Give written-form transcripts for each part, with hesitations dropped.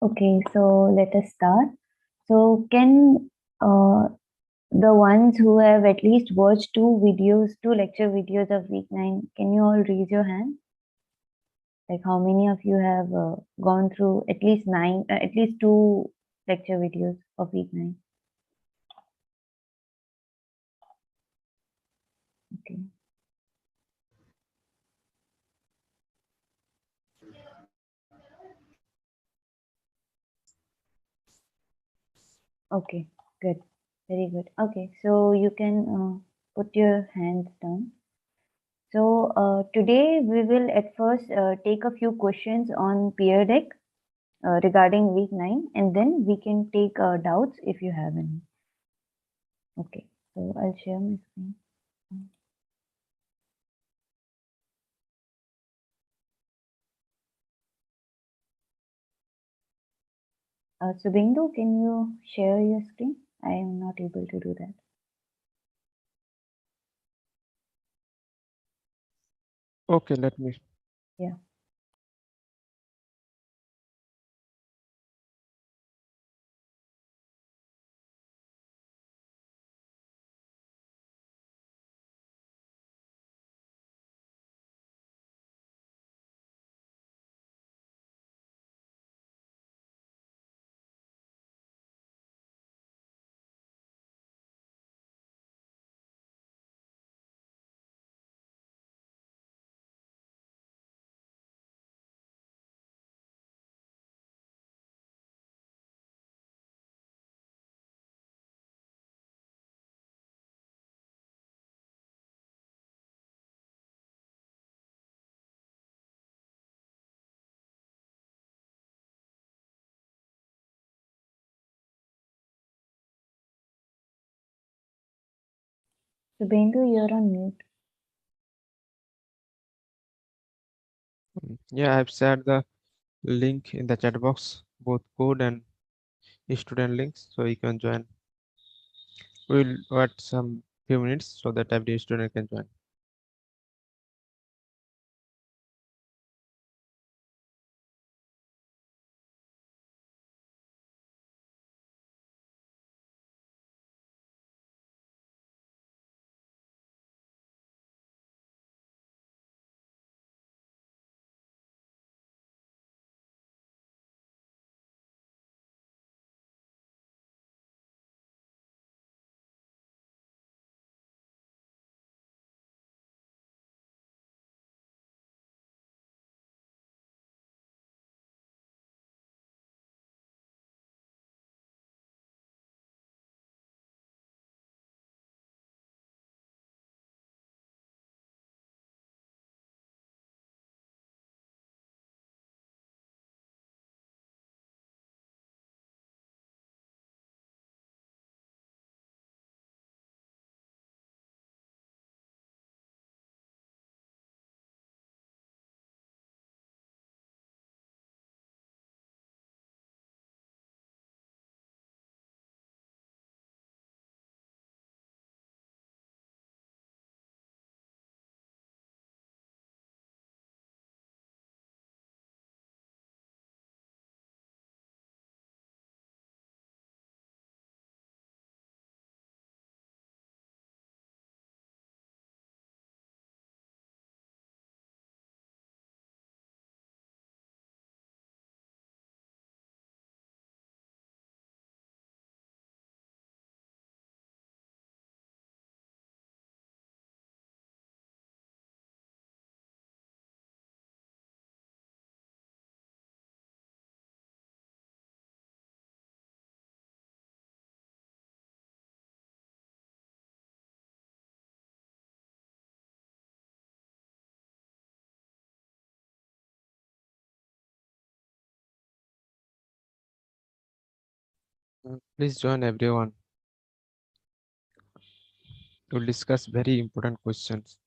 Okay, so let us start. So, can the ones who have at least watched two lecture videos of week 9, can you all raise your hand? Like, how many of you have gone through at least two lecture videos of week 9? Okay. Okay, good. Very good. Okay, so you can put your hands down. So today we will at first take a few questions on peer deck regarding week 9, and then we can take doubts if you have any. Okay, so I'll share my screen. So Bindu, can you share your screen? I am not able to do that. Okay, let me. Yeah. So Bindu, you're on mute. Yeah, I've shared the link in the chat box, both code and student links, so you can join. We'll wait some few minutes so that every student can join. Please join everyone. We'll discuss very important questions.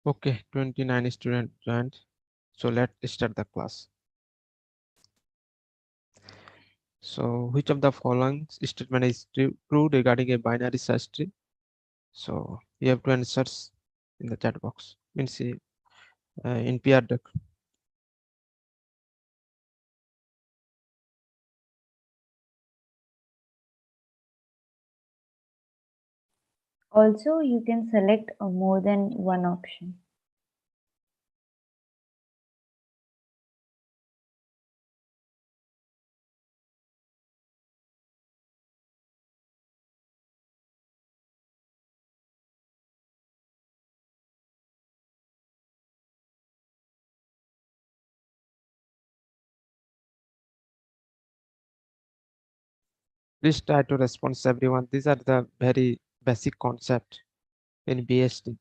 Okay, 29 students joined. So let's start the class. So which of the following statement is true regarding a binary search tree? So you have to answer in the chat box. Means in PR deck. Also, you can select more than one option. Please try to respond everyone. These are the very basic concept in BSD.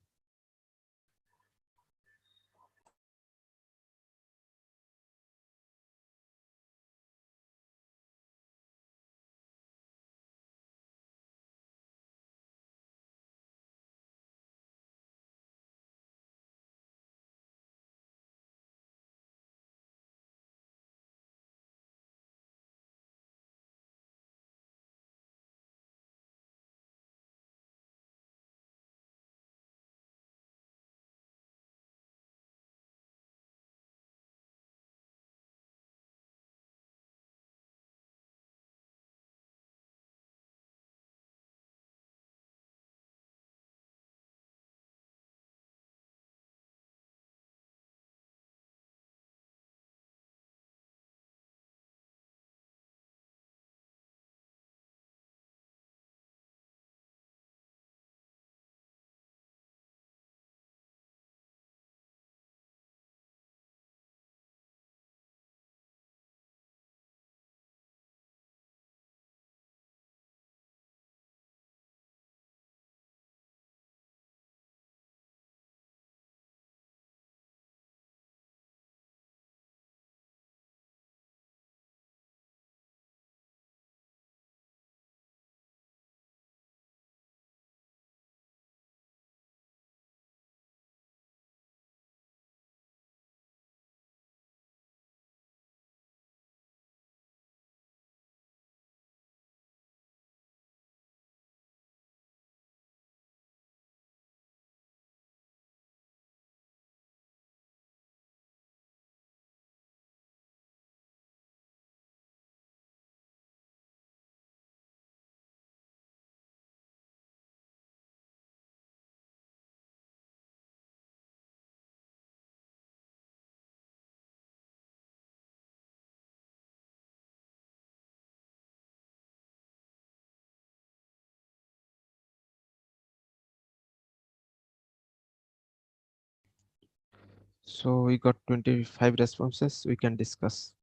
So we got 25 responses. We can discuss.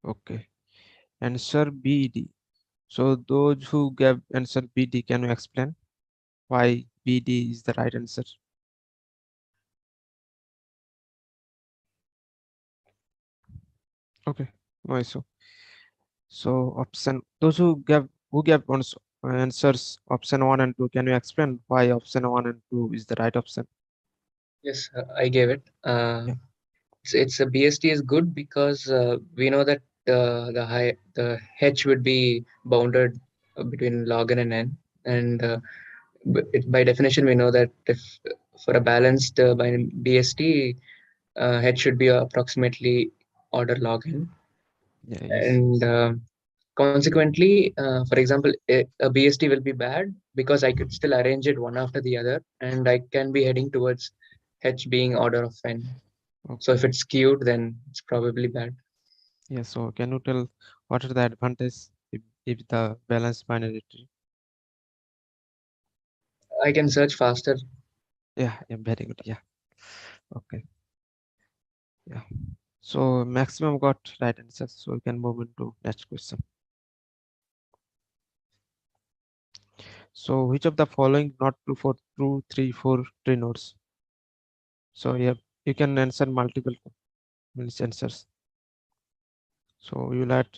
Okay. Answer BD. So those who gave answer BD, can you explain why BD is the right answer? Okay, no issue. So option those who gave answers option 1 and 2, can you explain why option 1 and 2 is the right option? Yes, I gave it. Yeah, It's a BST is good because we know that the H would be bounded between log n and n, and by definition we know that if for a balanced by BST, H should be approximately order log n, yeah, yes, and consequently, for example, a BST will be bad because I could still arrange it one after the other, and I can be heading towards H being order of n. So if okay. it's skewed, then it's probably bad. Yeah, so can you tell what are the advantage if the balanced binary tree? I can search faster. Yeah, very good. Yeah, okay. Yeah. So maximum got right answers. So we can move into next question. So which of the following not true for true 3, 4 tree nodes? So yeah, you can answer multiple means answers. So you'll add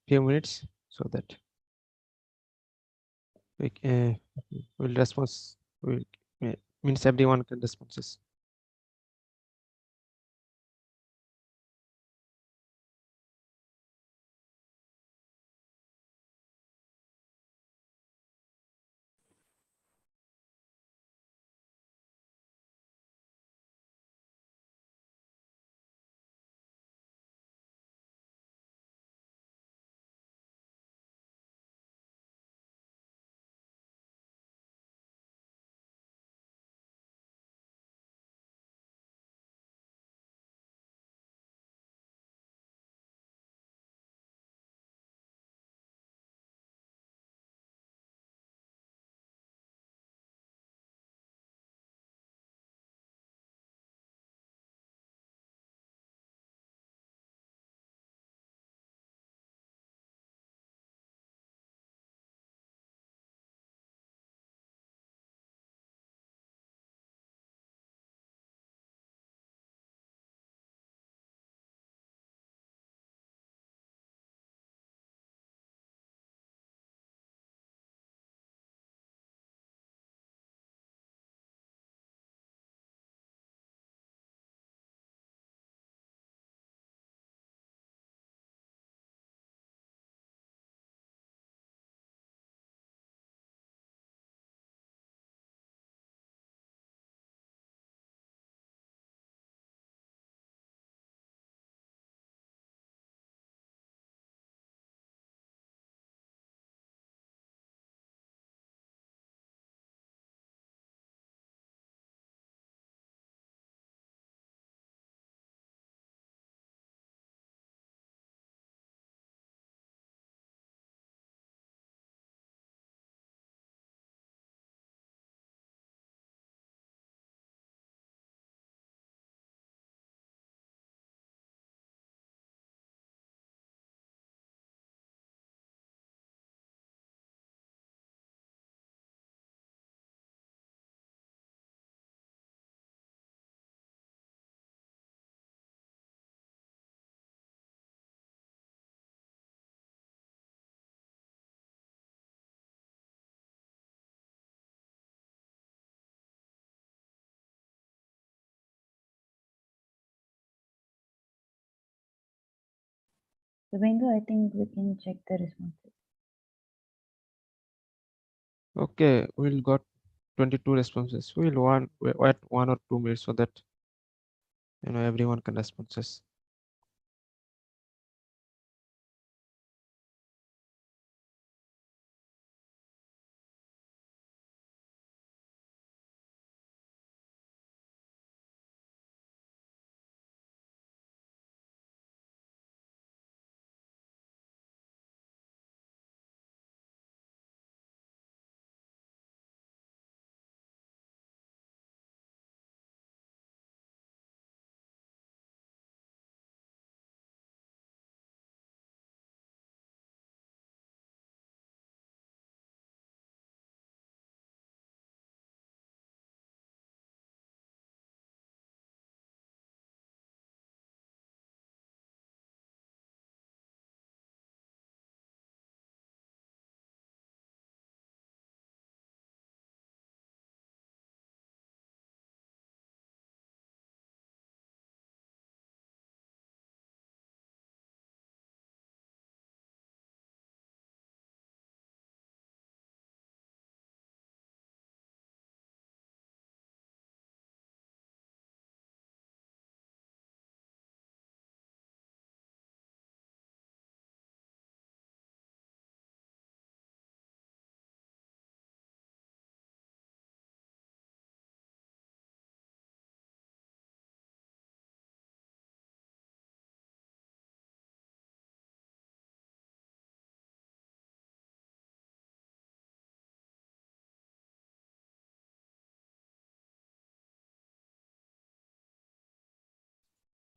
few minutes so that we will respond. We, means everyone can responses. Subhendu, I think we can check the responses. Okay, we'll got 22 responses. We'll wait 1 or 2 minutes so that everyone can responses.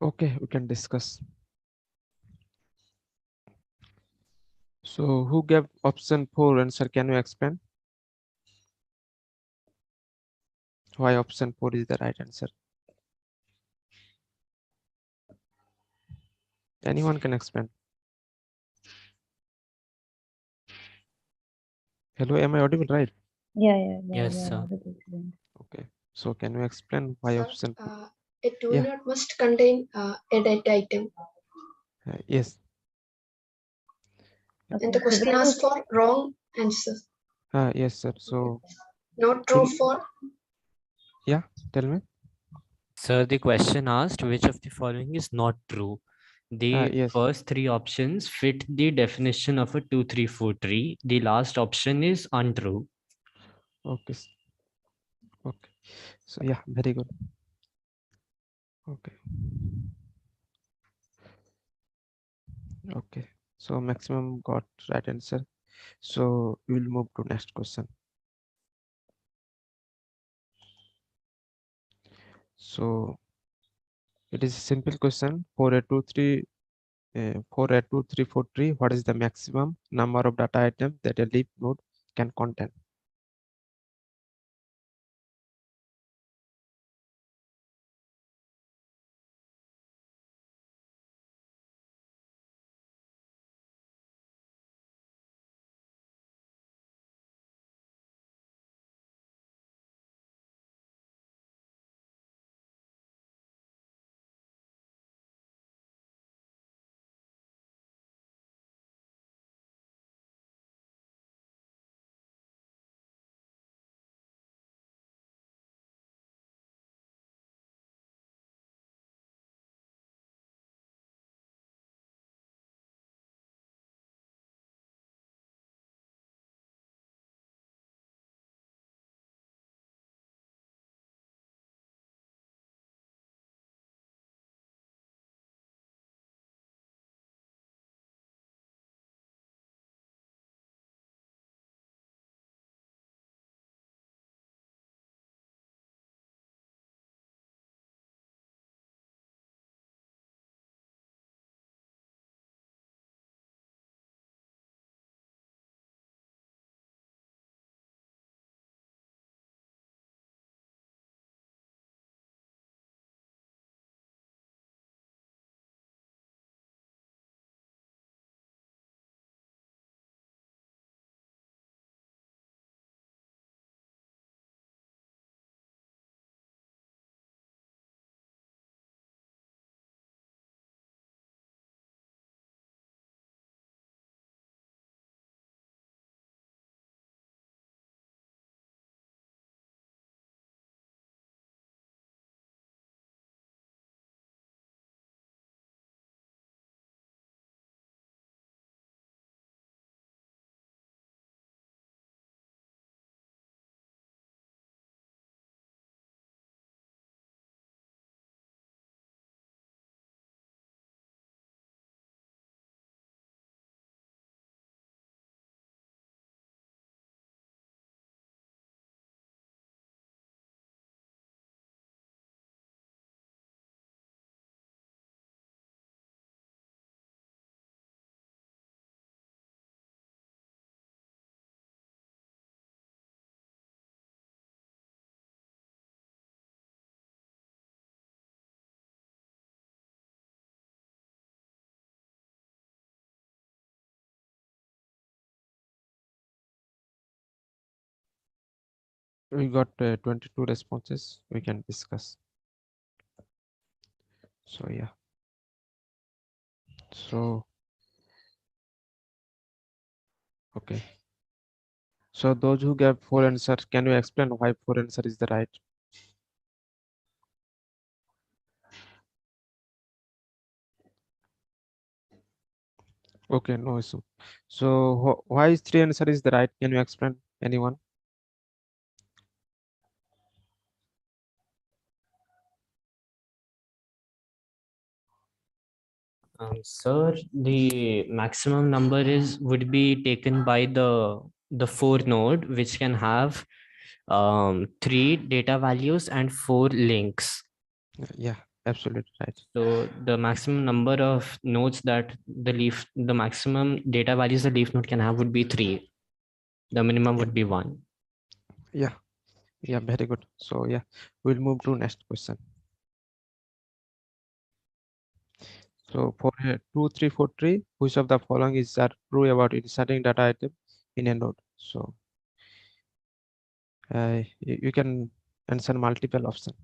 Okay, we can discuss. So who gave option 4 answer? Can you explain why option 4 is the right answer? Anyone can explain. Hello, am I audible, right? Yeah, Yes, you are sir. audible, Subhendu. Okay, so can you explain why Sir, option? a tool Yeah. node must contain a data item. Yes. And Okay, the question Subhendu, asks for wrong answer, Yes, sir. So not true for. yeah, tell me. Sir, the question asked which of the following is not true. The Yes. first three options fit the definition of a 2-3-4 tree. The last option is untrue. Okay. Okay. So yeah, very good. Okay. Okay. So maximum got right answer. So we will move to next question. So it is a simple question. For a 2 3 tree, what is the maximum number of data items that a leaf node can contain? We got 22 responses. We can discuss. So yeah. So okay. So those who gave 4 answers, can you explain why 4 answer is the right? Okay, no issue. So why is 3 answer is the right? Can you explain? Anyone? Sir, the maximum number would be taken by the 4 node, which can have 3 data values and 4 links. Yeah, absolutely right. So the maximum number of nodes that the maximum data values the leaf node can have would be 3. The minimum would be 1. Yeah, very good. So yeah, we'll move to next question. So for 2343, which of the following is are true about inserting data item in a node? So you can answer multiple options.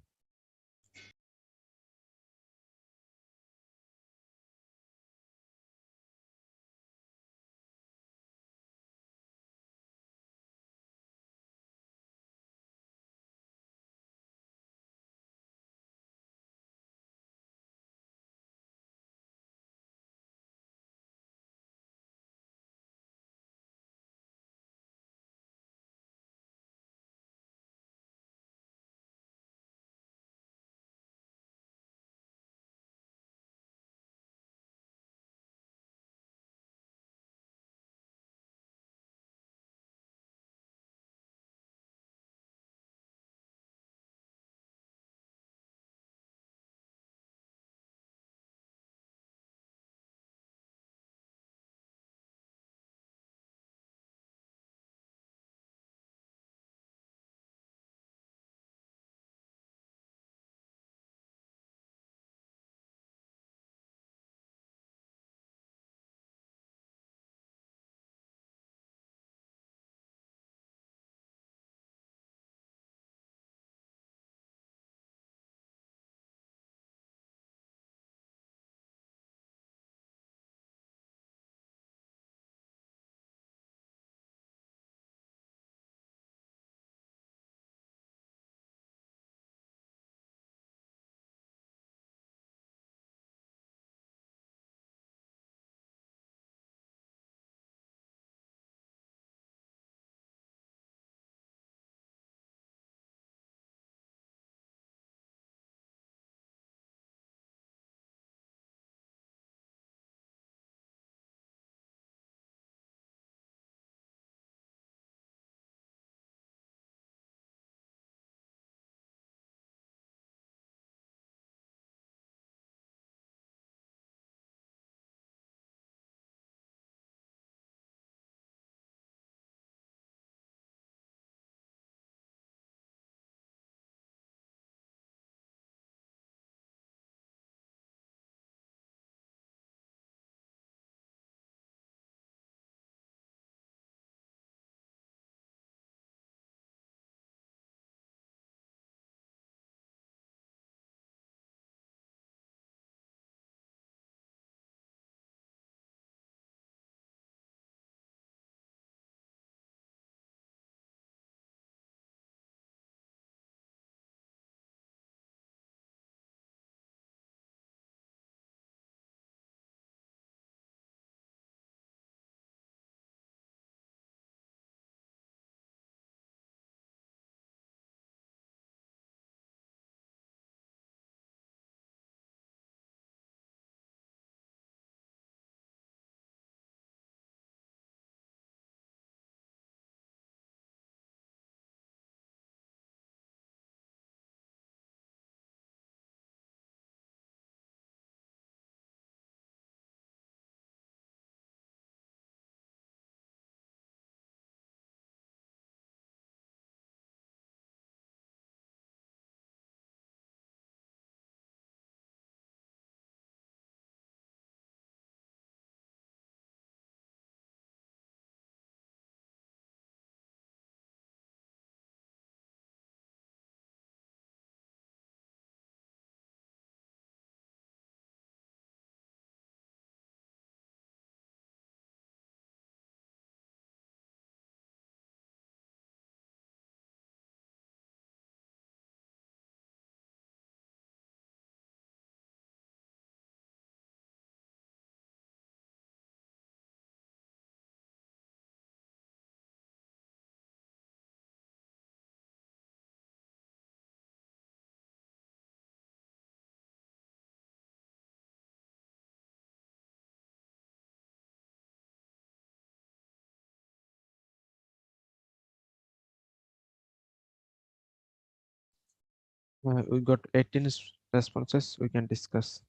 We got 18 responses. We can discuss.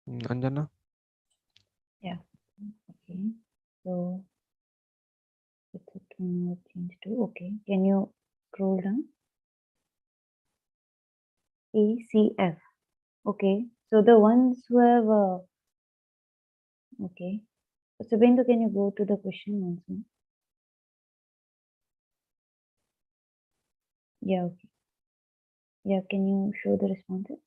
Anjana? Okay. So it's a change to, okay. Can you scroll down? ACF. Okay. So the ones who have, okay. So Bindu, can you go to the question once more? Yeah, okay. Yeah, can you show the responses?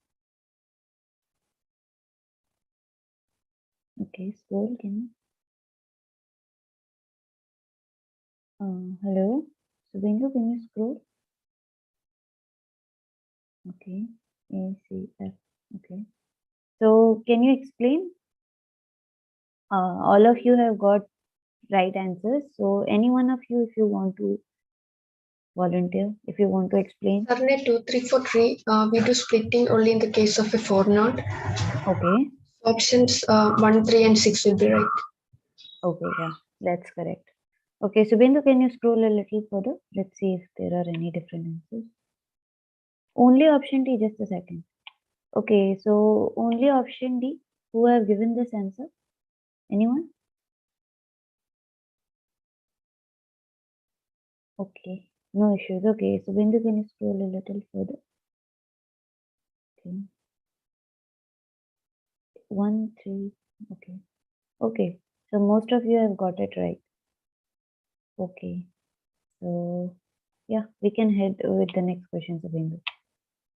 Okay, scroll, can you? Hello? Subhendu, can you scroll? Okay, ACF. Okay. So can you explain? All of you have got right answers. So any one of you, if you want to volunteer, if you want to explain. Sir, 2, 3, 4 tree, we do splitting only in the case of a 4 node. Okay. Options 1, 3, and 6 will be right. Okay, yeah, that's correct. Okay, Subhendu, can you scroll a little further? Let's see if there are any different answers. Only option D, just a second. Okay, so only option D. Who have given this answer? Anyone? Okay, no issues. Okay, so Bindu, can you scroll a little further? Okay. 1, 3. Okay. Okay. So most of you have got it right. Okay. So yeah, we can head with the next question, Bindu.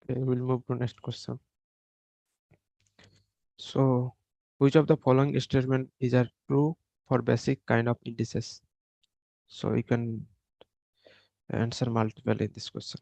Okay, we'll move to next question. So, which of the following statement is a true for basic kind of indices? So you can answer multiple in this question.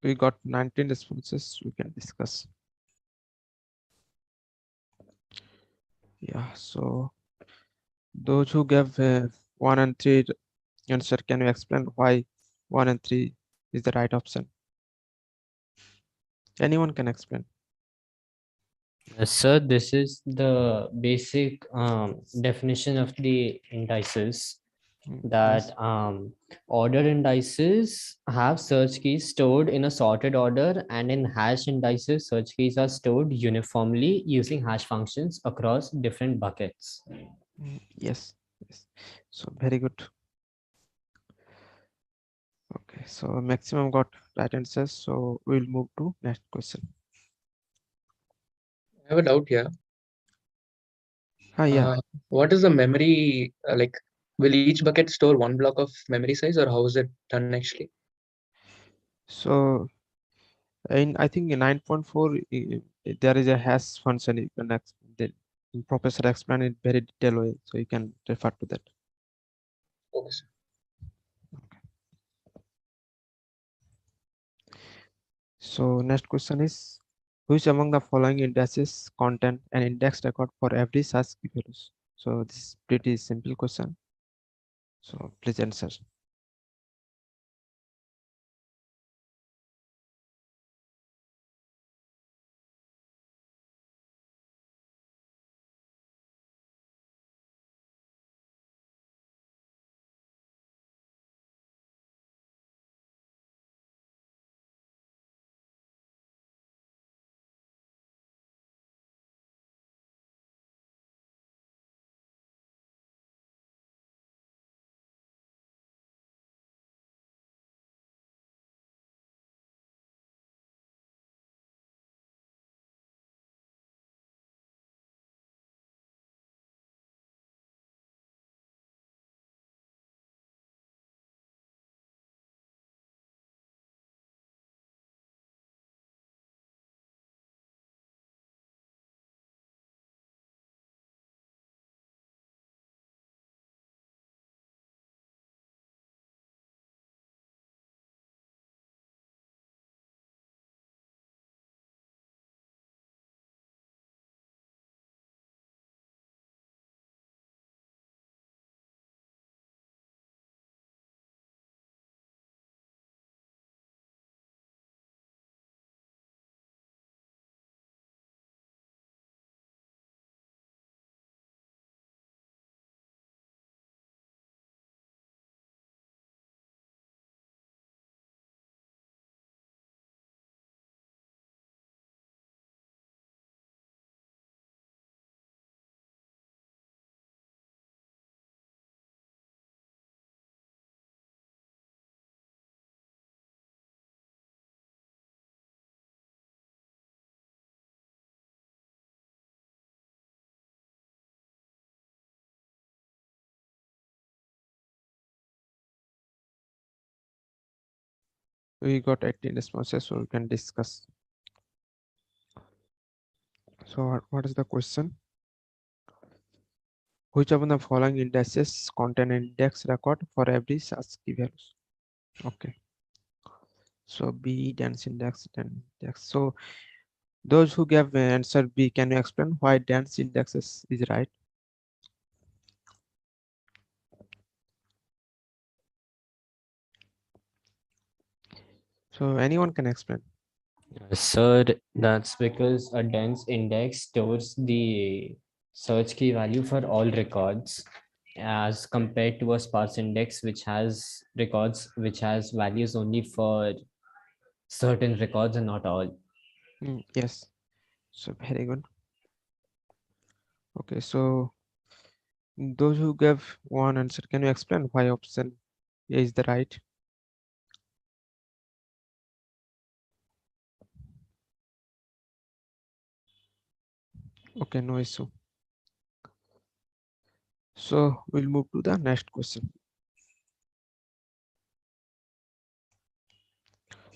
We got 19 responses. We can discuss. Yeah. So those who gave 1 and 3 answer, can you explain why 1 and 3 is the right option? Anyone can explain. Sir, this is the basic definition of the indices, Yes. that ordered indices have search keys stored in a sorted order, and in hash indices, search keys are stored uniformly using hash functions across different buckets. Yes. Yes. So very good. Okay. So maximum got right answers. So we'll move to next question. I have a doubt here. Yeah. What is the memory like? Will each bucket store one block of memory size, or how is it done actually? So I think in 9.4 there is a hash function. You can the professor explained it very detailed way, so you can refer to that. Okay, sir. So next question is, which among the following indices contain an index record for every such key values? So this is pretty simple question. So please answer. We got 18 responses, so we can discuss. So what is the question? Which of the following indices contain an index record for every such key values? Okay. So B, dense index, then index. So those who gave answer B, can you explain why dense indexes is right? So anyone can explain. Sir, that's because a dense index stores the search key value for all records, as compared to a sparse index, which has records which has values only for certain records and not all. Yes. So very good. Okay, so those who gave one answer, can you explain why option A is the right? Okay, no issue. So we'll move to the next question.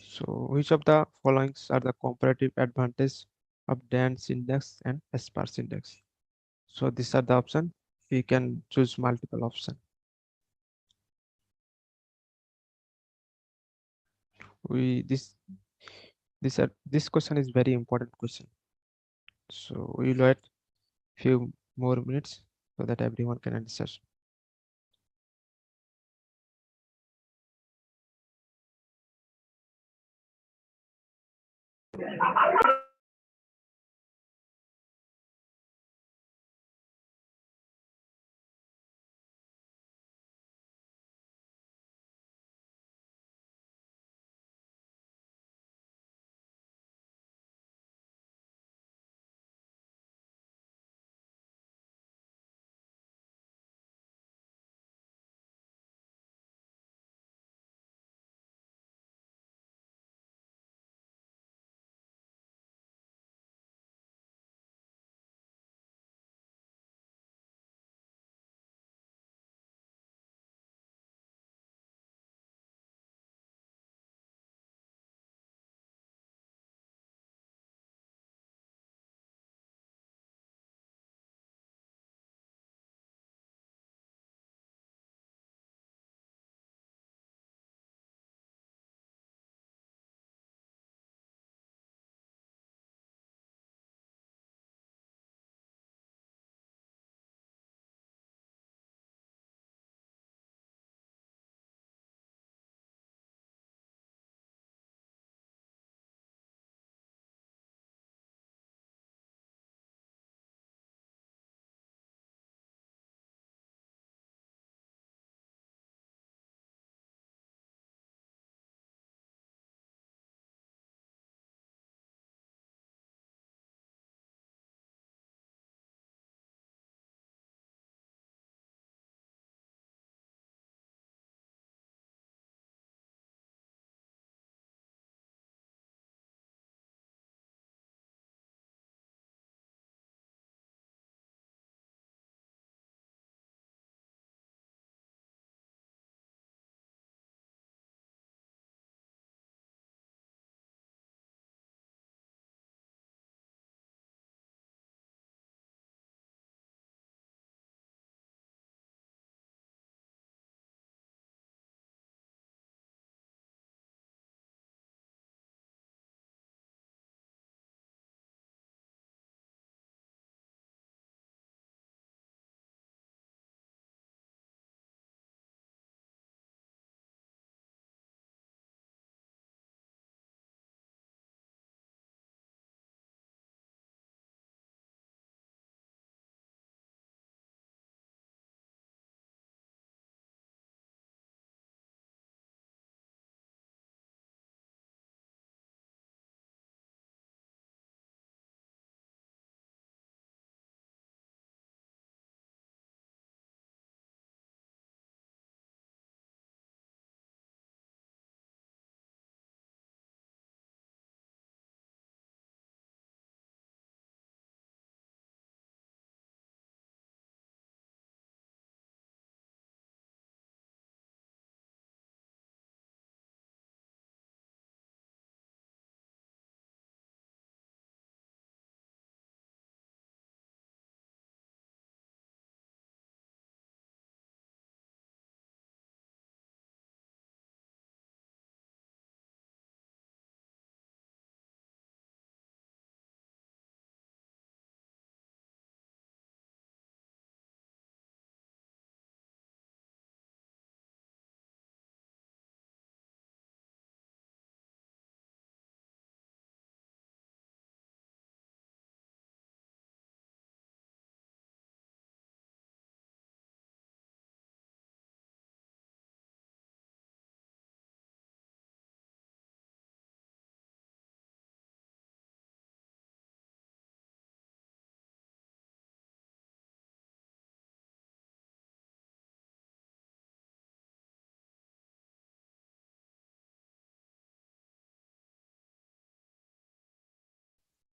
So which of the following are the comparative advantage of dense index and sparse index? So these are the option. We can choose multiple option. This question is very important question. So we will wait few more minutes so that everyone can answer.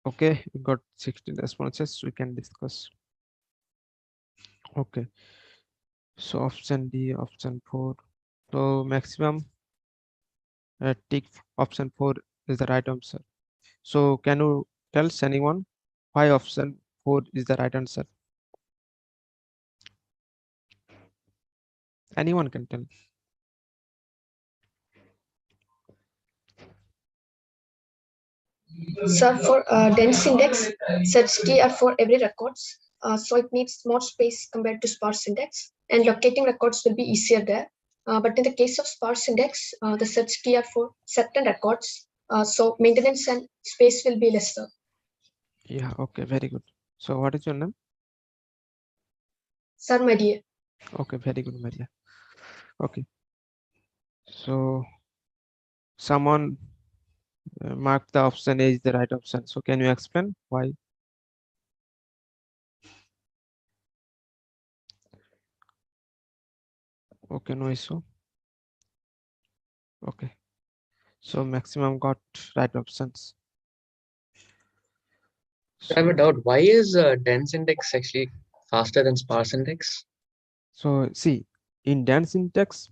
Okay, we got 16 responses. We can discuss. Okay, so option D, option 4. So maximum tick option 4 is the right answer. So can you tell anyone why option 4 is the right answer? Anyone can tell. So for dense index, search key are for every records. So it needs more space compared to sparse index, and locating records will be easier there. But in the case of sparse index, the search key are for certain records. So maintenance and space will be lesser. Yeah, okay, very good. So what is your name? Sir, my dear. Okay, very good, Maria. Okay. So someone marked the option A is the right option. So can you explain why? Okay, no issue. Okay. So maximum got right options. I have a So, doubt. Why is dense index actually faster than sparse index? so see, in dense index,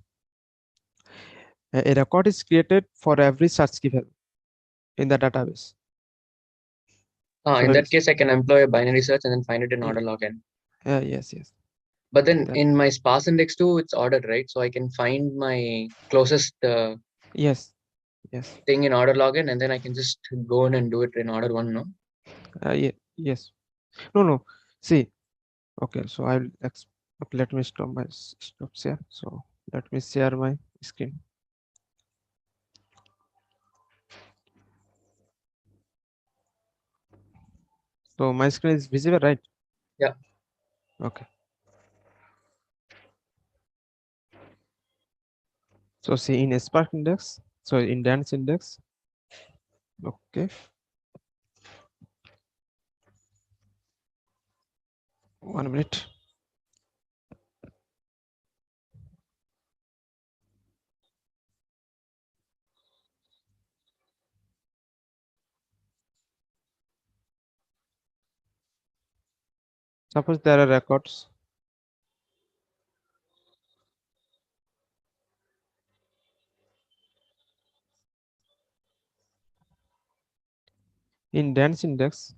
a record is created for every search key value in the database. In So that case, I can employ a binary search and then find it in order login. yes, yes. But then That, in my sparse index too, it's ordered, right? So I can find my closest yes, yes. thing in order login, and then I can just go in and do it in order one, no? Yes. No. See, okay. So I'll okay, let me stop my stop share. So let me share my screen. So my screen is visible, right? Yeah. Okay. So see in a Spark index, so in dense index, okay. 1 minute. Suppose there are records. In dense index,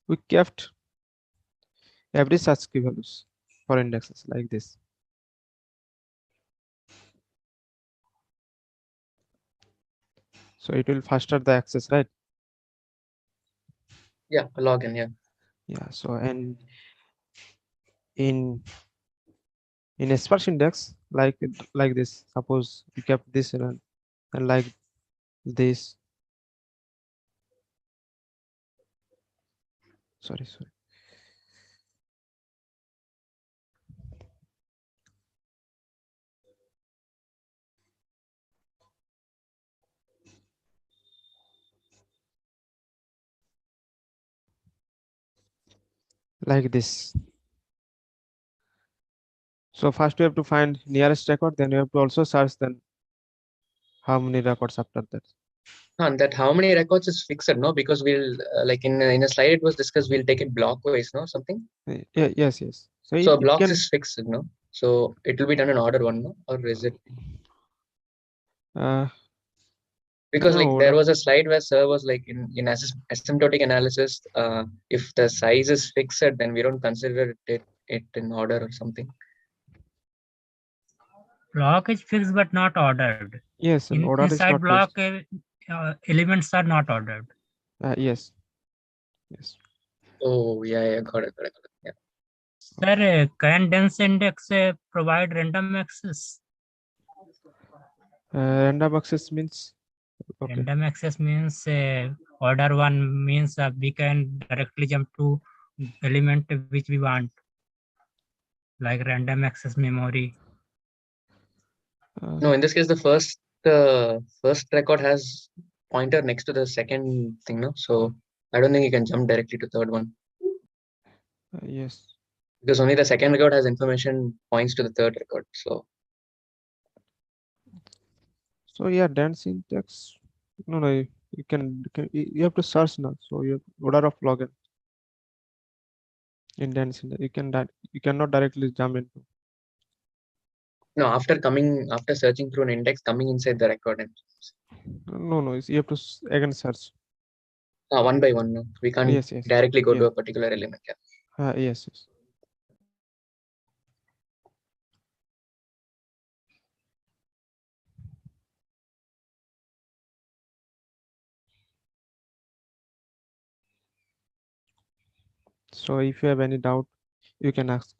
we kept every such key values for indexes like this. So it will faster the access, right? Yeah, login, yeah. Yeah. So and in a sparse index like this, suppose we kept this and like this. Sorry. Like this. So first we have to find nearest record, then you have to also search then how many records after that. And that how many records is fixed, no? Because we'll like in a slide it was discussed, we'll take it block wise, no? Something. Yeah, yes. So So it blocks can is fixed, no? So it will be done in order one, no? Or is it? Because like no there was a slide where sir was like in asymptotic analysis, if the size is fixed, then we don't consider it in order or something. Block is fixed but not ordered. yes, and order is Inside not block, fixed. elements are not ordered. Yes. Oh yeah, got it. Yeah. Sir, can dense index provide random access? Random access means okay. Random access means order one means we can directly jump to element which we want, like random access memory. No, in this case, the first record has pointer next to the second thing, no? So I don't think you can jump directly to third one. Yes. Because only the second record has information points to the third record. So Yeah, dense index. No, you you have to search now. So you have order of login in dense index. You cannot directly jump into. no, after searching through an index, coming inside the record. No, you have to again search. One by one. No? We can't Yes, yes. directly go to Yeah. a particular element. Yeah. Yes, yes. So if you have any doubt, you can ask.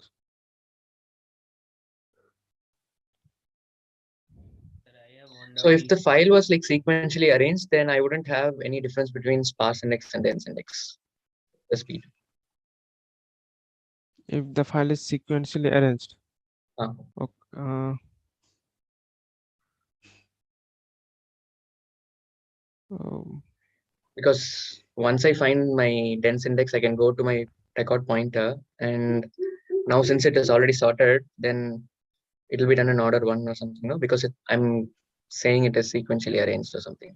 So if the file was like sequentially arranged, then I wouldn't have any difference between sparse index and dense index, the speed. If the file is sequentially arranged. Ah. Okay. Because once I find my dense index, I can go to my record pointer, and now since it is already sorted, then it'll be done in order 1 or something, no? Because I'm saying it is sequentially arranged or something.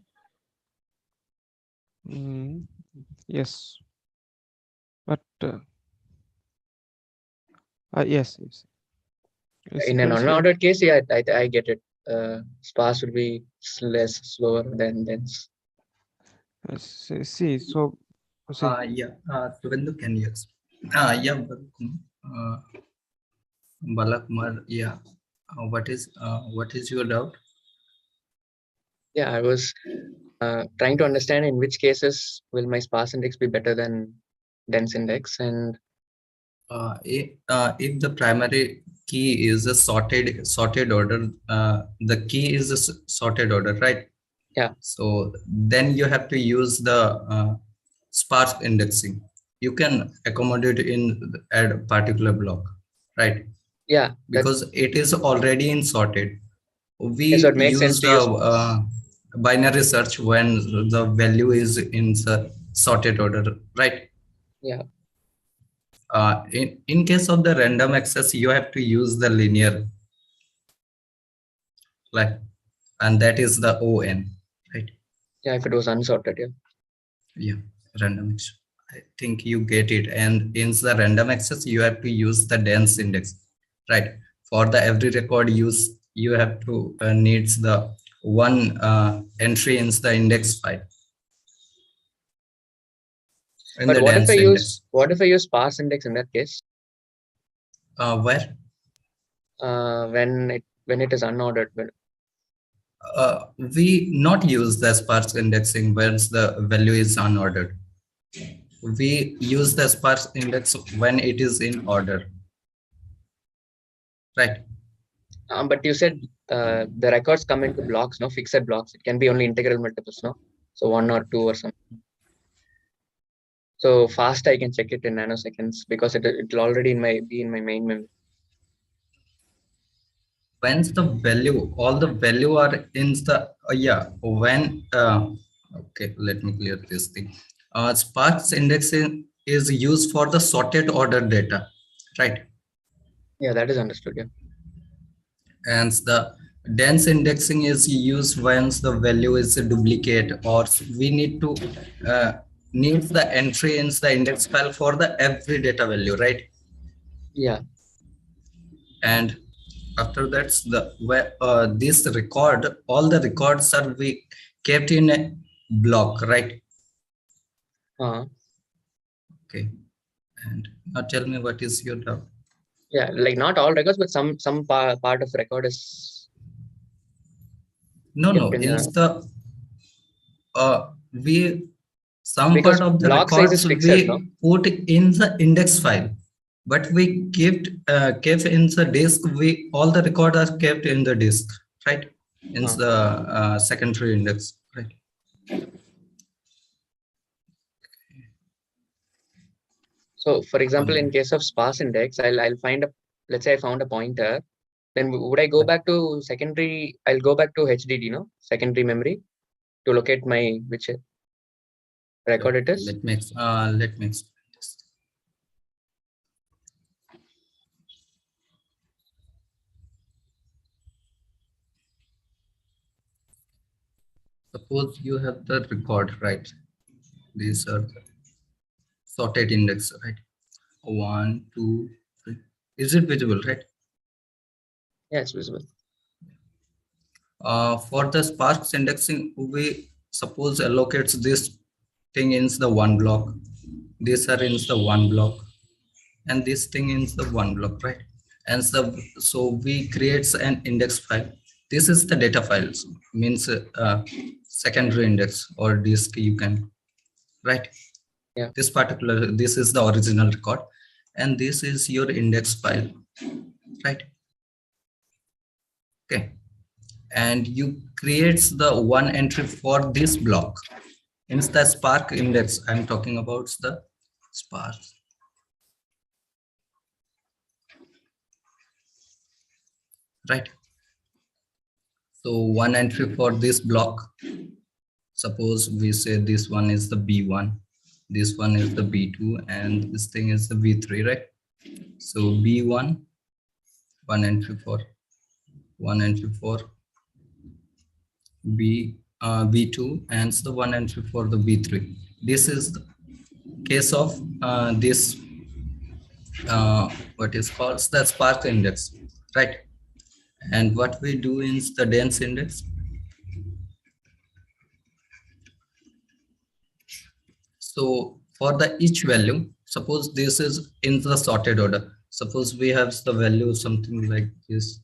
Yes, but yes, yes. In an Sequentially, unordered case, yeah, I get it. Sparse would be less slower than dense. see, so see, Suvendu, can you yeah, Balakumar, yeah. What is your doubt? Yeah, I was trying to understand in which cases will my sparse index be better than dense index, and if the primary key is a sorted order, the key is a sorted order, right? Yeah. So then you have to use the sparse indexing. You can accommodate in a particular block, right? Yeah, because it is already in sorted. We so it makes sense use to use the binary search when the value is in the sorted order, right? Yeah. In case of the random access, you have to use the linear, like, and that is the ON, right? Yeah, if it was unsorted, yeah. Yeah, random access. I think you get it. And in the random access, you have to use the dense index, right? For the every record use, you have to needs the one entry in the index file. But what if I use sparse index in that case? Where? When it is unordered. We not use the sparse indexing when the value is unordered. We use the sparse index when it is in order, right? But you said the records come into blocks, no, fixed blocks. It can be only integral multiples, no? So 1 or 2 or something. So fast I can check it in nanoseconds because it'll already be in my main memory. When's the value, all the value are in the okay, let me clear this thing. Sparse indexing is used for the sorted order data, right? Yeah, that is understood. Yeah. And the dense indexing is used when the value is a duplicate, or we need to need the entry in the index file for the every data value, right? Yeah. And after that, this record, all the records are we kept in a block, right? Okay. And now tell me, what is your doubt? Yeah, like not all records, but some part of record is. No, in the some part of the records we put in the index file, but we kept in the disk. All the records are kept in the disk, right? In the secondary index, right? So, for example, in case of sparse index, I'll find let's say I found a pointer. Then would I go back to secondary? I'll go back to HDD, no, secondary memory, to locate which record it is. Let me explain this. Suppose you have the record, right? These are the sorted index, right? 1, 2, 3. Is it visible, right? Yeah, it's visible. For the sparse indexing, we suppose allocates this thing in the one block, these are in the one block, and this thing in the one block, right? And so we creates an index file. This is the data files, means secondary index or disk, you can, right? Yeah. This is the original record, and this is your index file, right? Okay, and you creates the one entry for this block. In the Spark index, I'm talking about the sparse. Right. So one entry for this block. Suppose we say this one is the B1, this one is the B2, and this thing is the B3, right? So B1, one entry for B2, and the one entry for the B3. This is the case of this what is called the Spark index, right? And what we do is the dense index. So for the each value, suppose this is in the sorted order. Suppose we have the value something like this,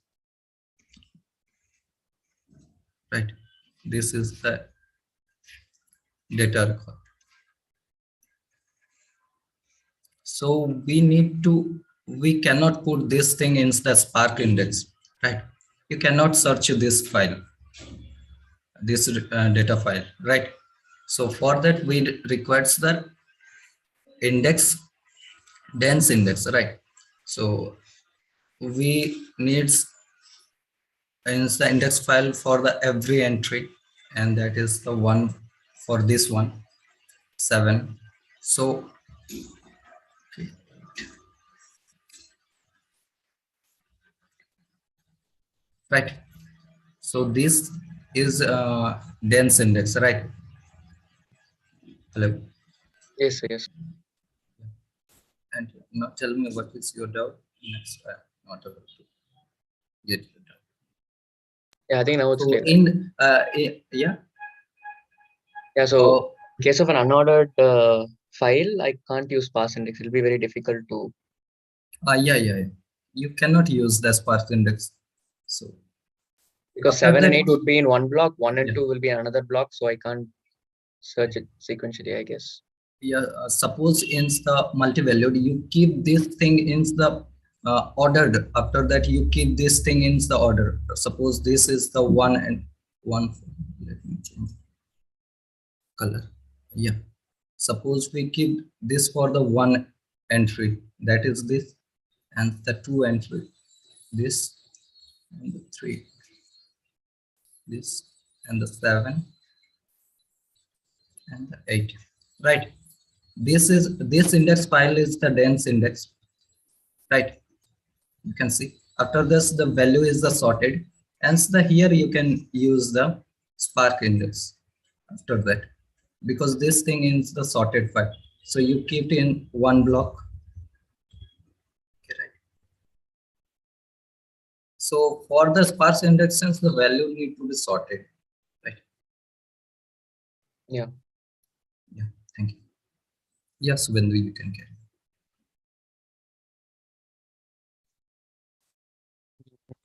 right? This is the data record. So we cannot put this thing in the Spark index, right? You cannot search this file, this data file, right? So for that we requires the index, dense index, right? So we needs in the index file for the every entry, and that is the one for this one 7. So right, so this is dense index, right? Hello. Yes, yes. And now tell me what is your doubt. Next, not able to get your doubt. Yeah, I think now it's So clear. in Yeah, so in case of an unordered file, I can't use sparse index. It'll be very difficult to. yeah. You cannot use the sparse index. So Because after 7 and that, 8 would be in one block, 1 and Yeah. 2 will be in another block, so I can't search it sequentially, I guess. yeah, suppose in the multi-valued, you keep this thing in the ordered. After that, you keep this thing in the order. Suppose this is the 1 and 1. Let me change color. Yeah. Suppose we keep this for the 1 entry, that is this, and the 2 entry, this, and the 3, this, and the 7, and the 8, right? This index file is the dense index, right? You can see after this the value is the sorted, and here you can use the Spark index after that, because this thing is the sorted file, so you keep it in one block. Okay, right. So for the sparse indexes, the value need to be sorted, right? Yeah. Thank you. Yes, when you can get.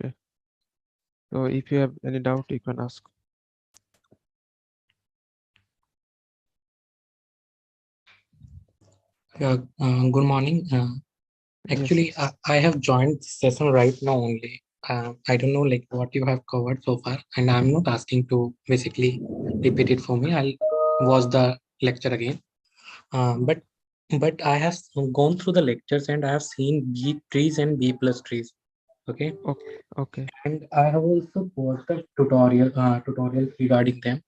Okay. So if you have any doubt, you can ask. Good morning. Actually, I have joined this session right now only. I don't know like what you have covered so far, and I'm not asking to basically repeat it for me. I'll watch the lecture again. But I have gone through the lectures and I have seen B trees and B plus trees. Okay. Okay. And I have also watched the tutorials regarding them.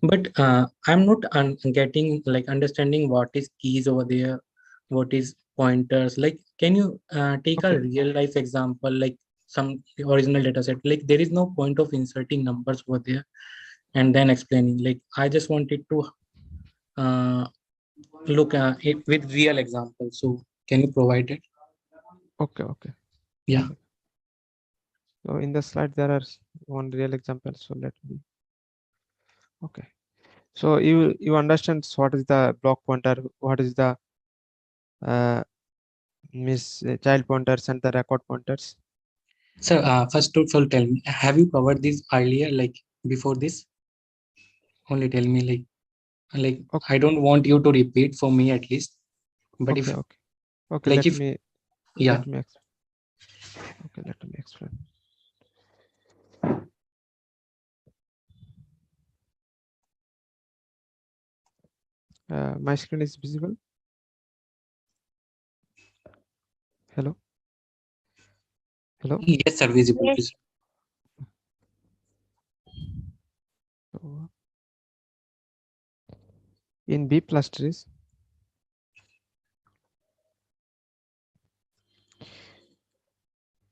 But I'm not getting like understanding what is keys over there, what is pointers. Like, can you take a real life example, like some original data set? Like, there is no point of inserting numbers over there and then explaining. Like, I just wanted to look at it with real examples. So, can you provide it? Okay. Yeah. So in the slide there are one real example. So let me. Okay. So you understand what is the block pointer, what is the child pointers and the record pointers. So first of all, tell me, have you covered this earlier, like before this? Only tell me, like Okay. I don't want you to repeat for me at least. But if okay, like let if me yeah, let me explain. My screen is visible. Hello. yes, sir, visible. Yes. Visible. So, in B clusters,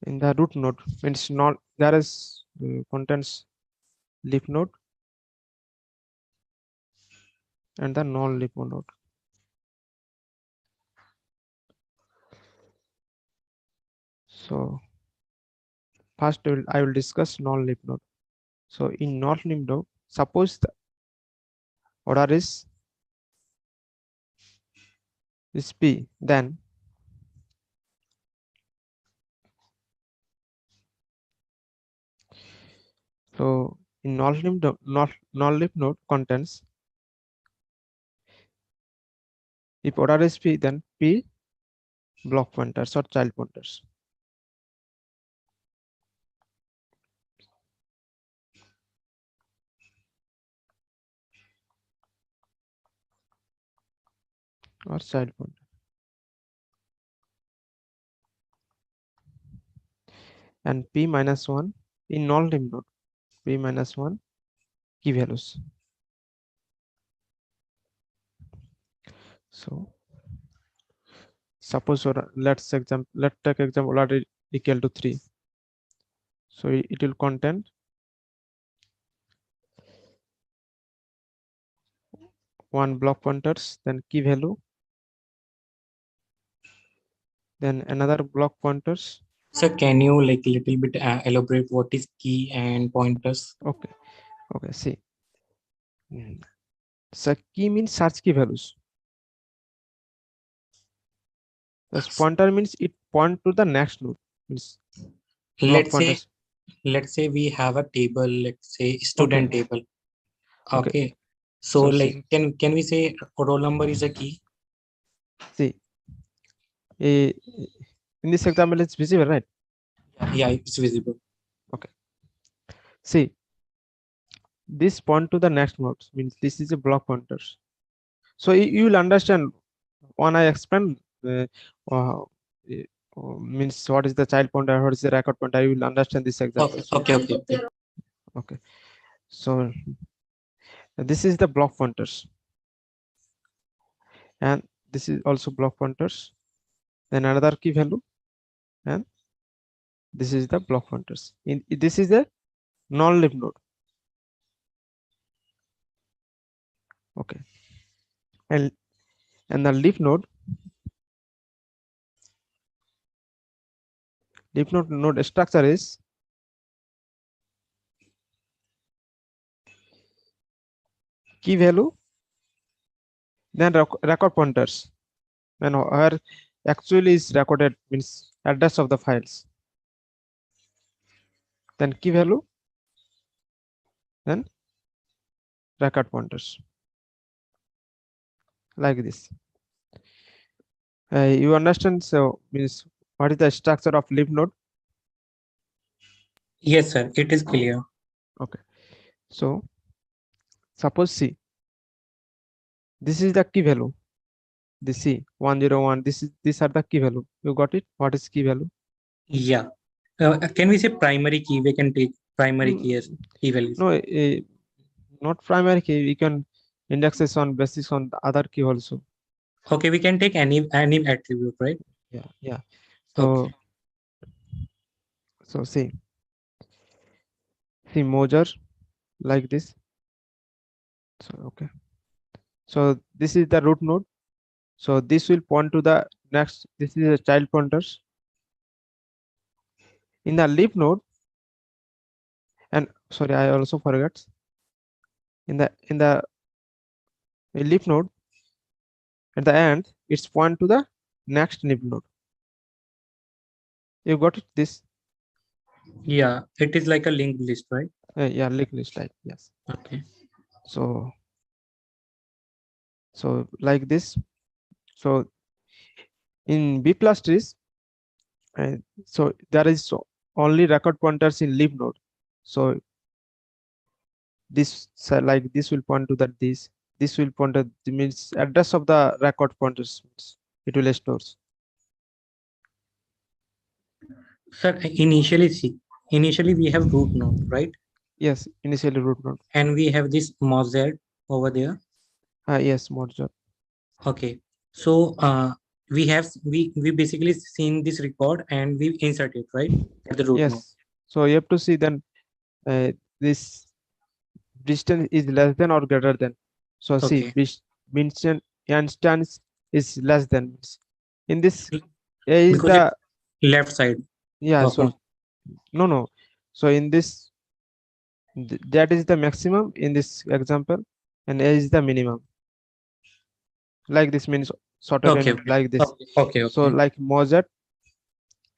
in the root node, means not there is contains leaf node and the non-leaf node. So first I will discuss non-leaf node. So in non-leaf node, suppose the order is P, then so in non-leaf node contains, if order is P, then P block pointers or child pointers. Or child pointer. And P minus 1 in non-leaf node, P minus 1 key values. So suppose let's take example order equal to 3. So it will contain one block pointers, then key value, then another block pointers. So can you like little bit elaborate what is key and pointers? Okay, see. So key means search key values. The pointer means it point to the next node. Means block pointers. Let's say we have a table, let's say student table. Okay. So like see. can we say roll number is a key? See, in this example it's visible, right? Yeah, it's visible. Okay. See, this point to the next node means this is a block pointers. So you will understand when I explain means what is the child pointer, what is the record pointer, you will understand this example. Okay. So this is the block pointers, and this is also block pointers, then another key value, and this is the block pointers. This is the non-leaf node. Okay. And the leaf node node structure is key value, then record pointers, and where actually is recorded means address of the files, then key value, then record pointers, like this. You understand? So means what is the structure of leaf node? Yes, sir, it is clear. Okay. So suppose see, this is the key value. This C 101. These are the key value. You got it? What is key value? Yeah. Can we say primary key? We can take primary key as key values. No, not primary key. We can indexes on basis on the other key also. Okay, we can take any attribute, right? Yeah. So so see measure like this. So okay. So this is the root node. So this will point to the next. This is a child pointers. In the leaf node, and sorry, I also forgot. In the a leaf node, at the end it's point to the next leaf node. You got it? This Yeah, it is like a linked list, right? yeah, linked list, like yes. Okay. So like this. So in B plus trees, so there is only record pointers in leaf node. So this like this will point to that this will point to the means address of the record pointers means it will stores. Sir, initially we have root node, right? Yes, initially root node. And we have this mozart over there. Yes, mod job. Okay. So we basically seen this record and we insert it, right? At the root node. Yes. So you have to see then this distance is less than or greater than. So see, Okay. instance is less than. In this A is Because the left side. yeah. of So Mozart. no. So in this that is the maximum in this example, and A is the minimum. Like this means sorted Okay. and like this. Okay. So like Mozart.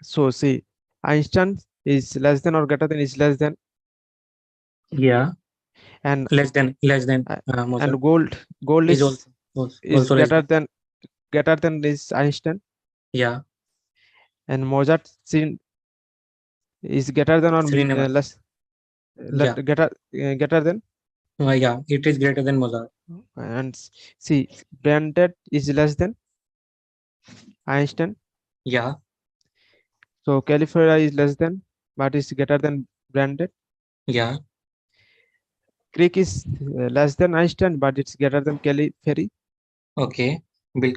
So see, Einstein is less than or greater than is less than, Yeah. and Less than Mozart and gold is is also less than. greater than is Einstein, Yeah. and Mozart is greater than or Cinema. less Yeah. greater than, Yeah, it is greater than Mozart. and see branded is less than Einstein. Yeah. So California is less than, but is greater than branded. Yeah. Creek is less than Einstein, but it's greater than California. Okay. Bill.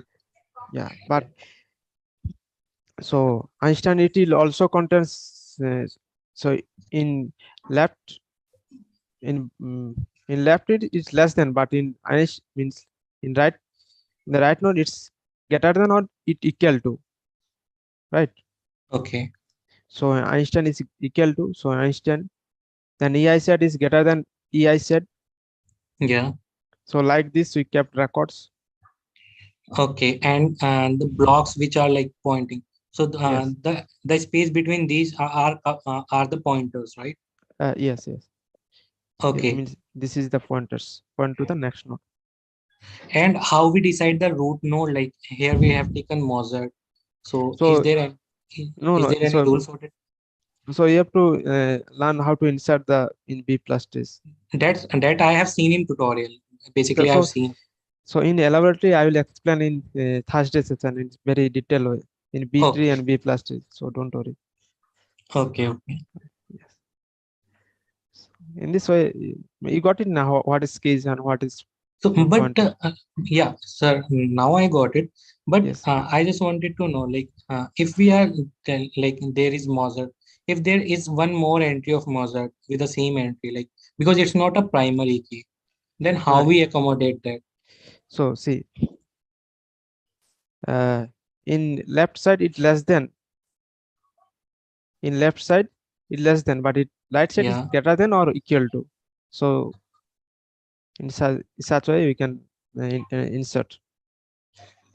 Yeah, but so Einstein it will also contains so in left in left it is less than, but in Einstein means in the right node it's greater than or it equal to, right? Okay. So Einstein is equal to, so Einstein, then EI set is greater than EI set. Yeah. So like this we kept records. Okay. And the blocks which are like pointing. So Yes. the space between these are the pointers, right? Yes. Okay. It means this is the pointers point to the next node. And how we decide the root node? Like here we have taken Mozart. So So is there any rule for it? So you have to learn how to insert the in B plus trees. That I have seen in tutorial. Basically, I've seen. So in elaborately, I will explain in Thursday session in very detailed way in B tree and B plus tree. So don't worry. Okay. Yes. In this way, you got it now. What is keys and what is So, but yeah, sir, now I got it. But yes. I just wanted to know, like, if we are like there is Mozart, if there is one more entry of Mozart with the same entry, like because it's not a primary key, then how we accommodate that? So see, in left side it less than. In left side it less than, but it right side is greater than or equal to. So in such way we can insert.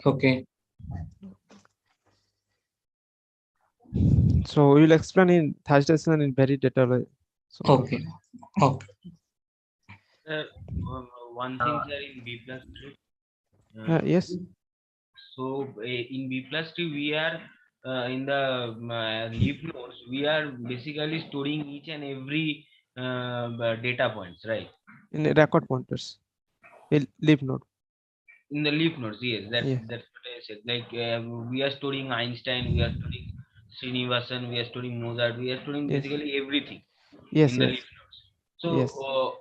Okay. So we will explain in Thursday session in very detailed way. So okay. Okay. One thing, sir, in B plus tree. Yes. So in B plus tree we are in the leaf nodes. We are basically storing each and every data points, right? In the record pointers, leaf node. In the leaf nodes, yes, that's what I said. Like we are storing Einstein, we are storing Srinivasan, we are storing Mozart, we are storing basically everything in the leaf nodes. So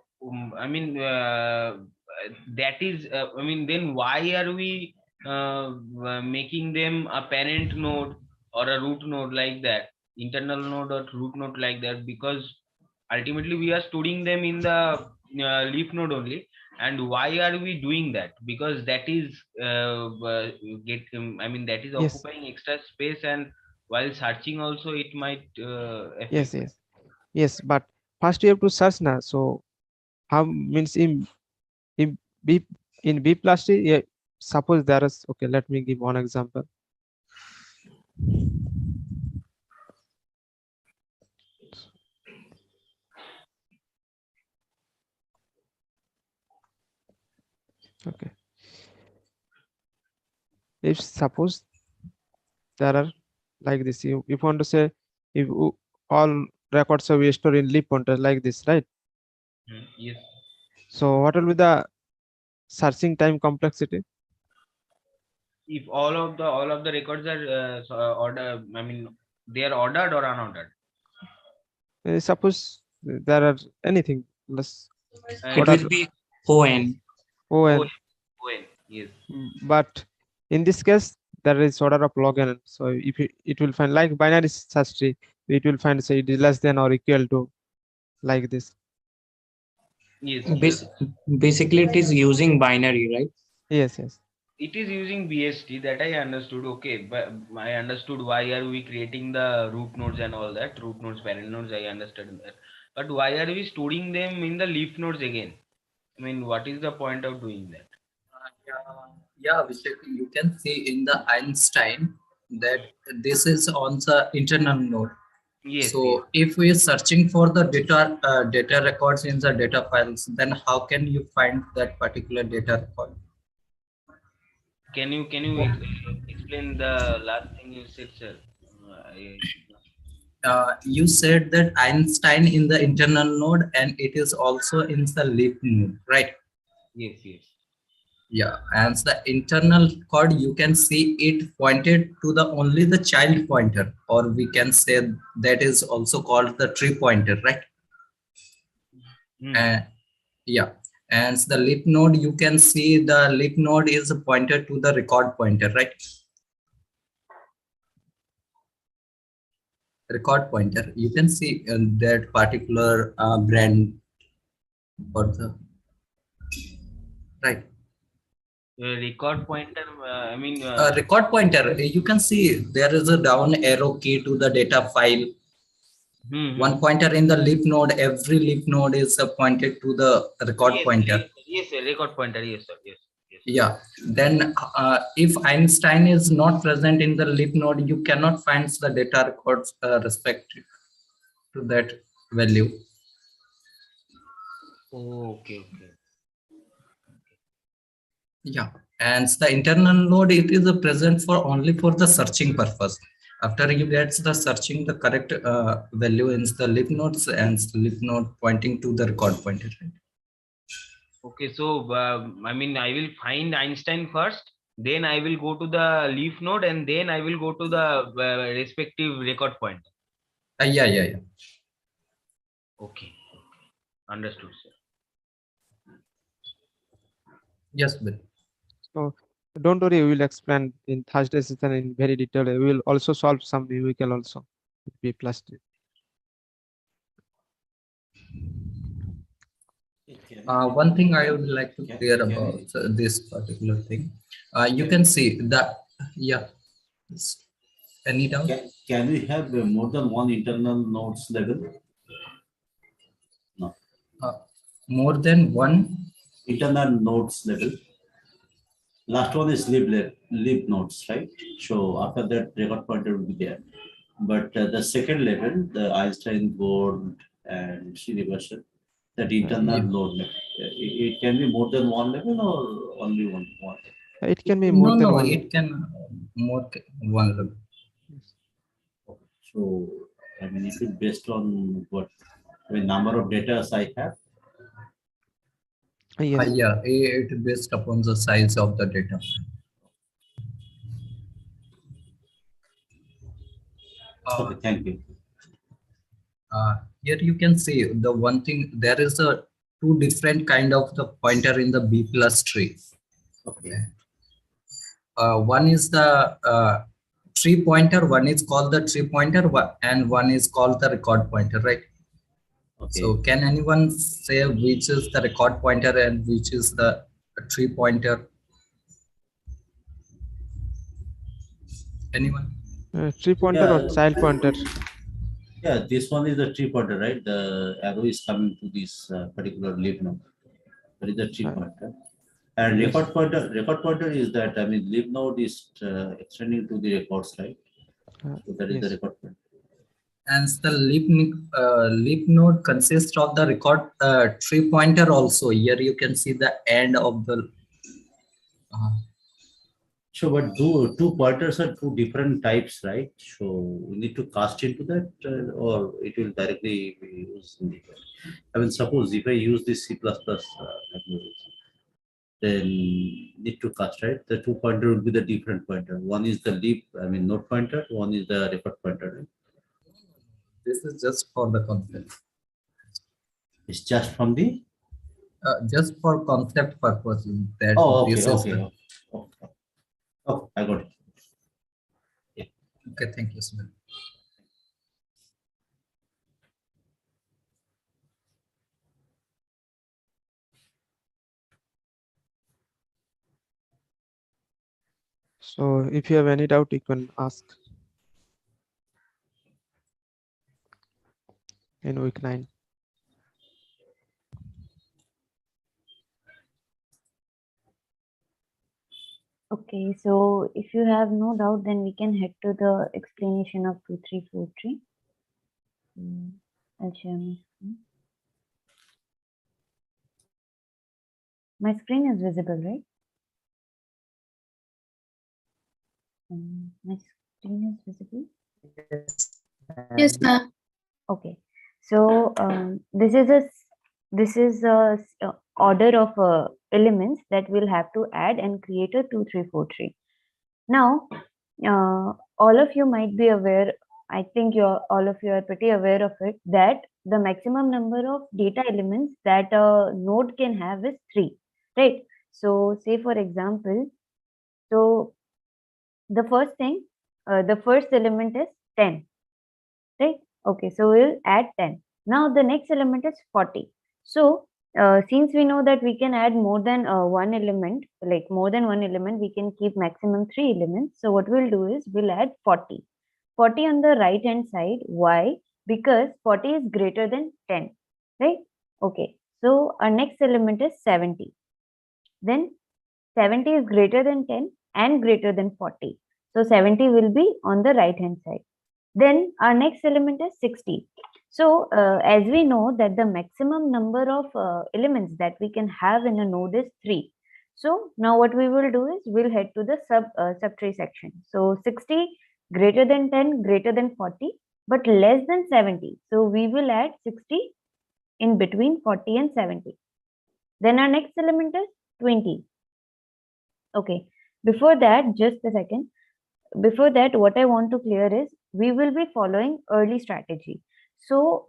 I mean that is I mean then why are we making them a parent node or a root node like that, internal node or root node like that? Because ultimately we are storing them in the leaf node only. And why are we doing that? Because that is I mean that is occupying extra space, and while searching also it might affect. Yes, but first you have to search now. So how means in B in B plus tree, yeah, suppose there is, okay, let me give one example. Okay. If suppose there are like this, if you want to say if all records are stored in leaf pointer like this, right? Yes. So what will be the searching time complexity? If all of the records are order, I mean, they are ordered or unordered. Suppose there are anything less. It will be ON. ON. Yes. But in this case, there is order of log n. So if it will find like binary search tree, it will find say it is less than or equal to like this. Yes. Basically, it is using binary, right? Yes, yes. It is using BST, that I understood. Okay, but I understood why are we creating the root nodes and all that, root nodes, parent nodes, I understood that. But why are we storing them in the leaf nodes again? I mean, what is the point of doing that? Yeah, you can see in the Einstein that this is on the internal node. Yes. So if we are searching for the data records in the data files, then how can you find that particular data record? Can you explain the last thing you said, sir? You said that Einstein in the internal node and it is also in the leaf node, right? Yes, yes. Yeah, and the internal code, you can see it pointed to the only the child pointer, or we can say that is also called the tree pointer, right? Yeah, and the leaf node, you can see the leaf node is pointed to the record pointer, right? Record pointer, you can see that particular brand or the right. Record pointer, I mean, record pointer, you can see there is a down arrow key to the data file. One pointer in the leaf node, every leaf node is pointed to the record pointer. Yes, record pointer, yes, sir. Yes. Yeah, then if Einstein is not present in the leaf node, you cannot find the data records respective to that value. Okay. Yeah, and the internal node, it is present for only for the searching purpose. After you get the searching the correct value in the leaf nodes and leaf node pointing to the record pointer. Okay, so I mean, I will find Einstein first, then I will go to the leaf node, and then I will go to the respective record pointer. Yeah. Okay. Understood, sir. Yes, Bill. So don't worry, we will explain in Thursday session in very detail. We will also solve some numerical also B plus tree. One thing I would like to clear about this particular thing. You can see that, yeah. Any doubt? Can we have more than one internal nodes level? No. More than one internal nodes level. Last one is leaf nodes, right? So after that, record pointer will be there. But the second level, the Einstein board and Srinivasan, that internal node level, it can be more than one level or only one? It can be more than one. No, it can more one level. So I mean, it is based on what the number of data I have. Yes. Yeah, it is based upon the size of the data. Okay, thank you. Here you can see the one thing, there is a two different kind of the pointer in the B plus tree. Okay. One is the tree pointer, one is called the tree pointer, and one is called the record pointer, right? Okay. So can anyone say which is the record pointer and which is the tree pointer? Anyone? Tree pointer or child pointer? Yeah, this one is the tree pointer, right? The arrow is coming to this particular leaf node. That is the tree pointer. And Yes. record pointer is that, I mean, lib node is extending to the records, right? So that is the Yes. record pointer. And the lib node consists of the record tree pointer also. Here you can see the end of the. So, but two pointers are two different types, right? So we need to cast into that, or it will directly be used in the. I mean, suppose if I use this C++ language, then need to cast, right? The two pointer will be the different pointer. One is the lib, I mean, node pointer. One is the record pointer. Right? This is just for the concept. It's just from the. Just for concept purposes. That Oh, okay, this okay, is okay. Oh, I got it. Yeah. Okay, thank you, sir. So if you have any doubt, you can ask in week 9. Okay, so if you have no doubt, then we can head to the explanation of 2343. I'll share my screen. My screen is visible, right? My screen is visible. Yes, sir. Okay, so this is a order of elements that we'll have to add and create a 2, 3, 4 tree. Now, all of you might be aware. I think all of you are pretty aware of it, that the maximum number of data elements that a node can have is 3, right? So, say for example, so the first thing, the first element is 10, right? Okay, so we'll add 10. Now the next element is 40. So since we know that we can add more than one element, like more than one element, we can keep maximum 3 elements. So what we'll do is we'll add 40. 40 on the right hand side. Why? Because 40 is greater than 10, right? Okay, so our next element is 70. Then 70 is greater than 10 and greater than 40. So 70 will be on the right hand side. Then our next element is 60. So as we know that the maximum number of elements that we can have in a node is 3. So now what we will do is we'll head to the subtree section. So 60 greater than 10, greater than 40, but less than 70. So we will add 60 in between 40 and 70. Then our next element is 20. Okay, before that, just a second. Before that, what I want to clear is we will be following early strategy. So,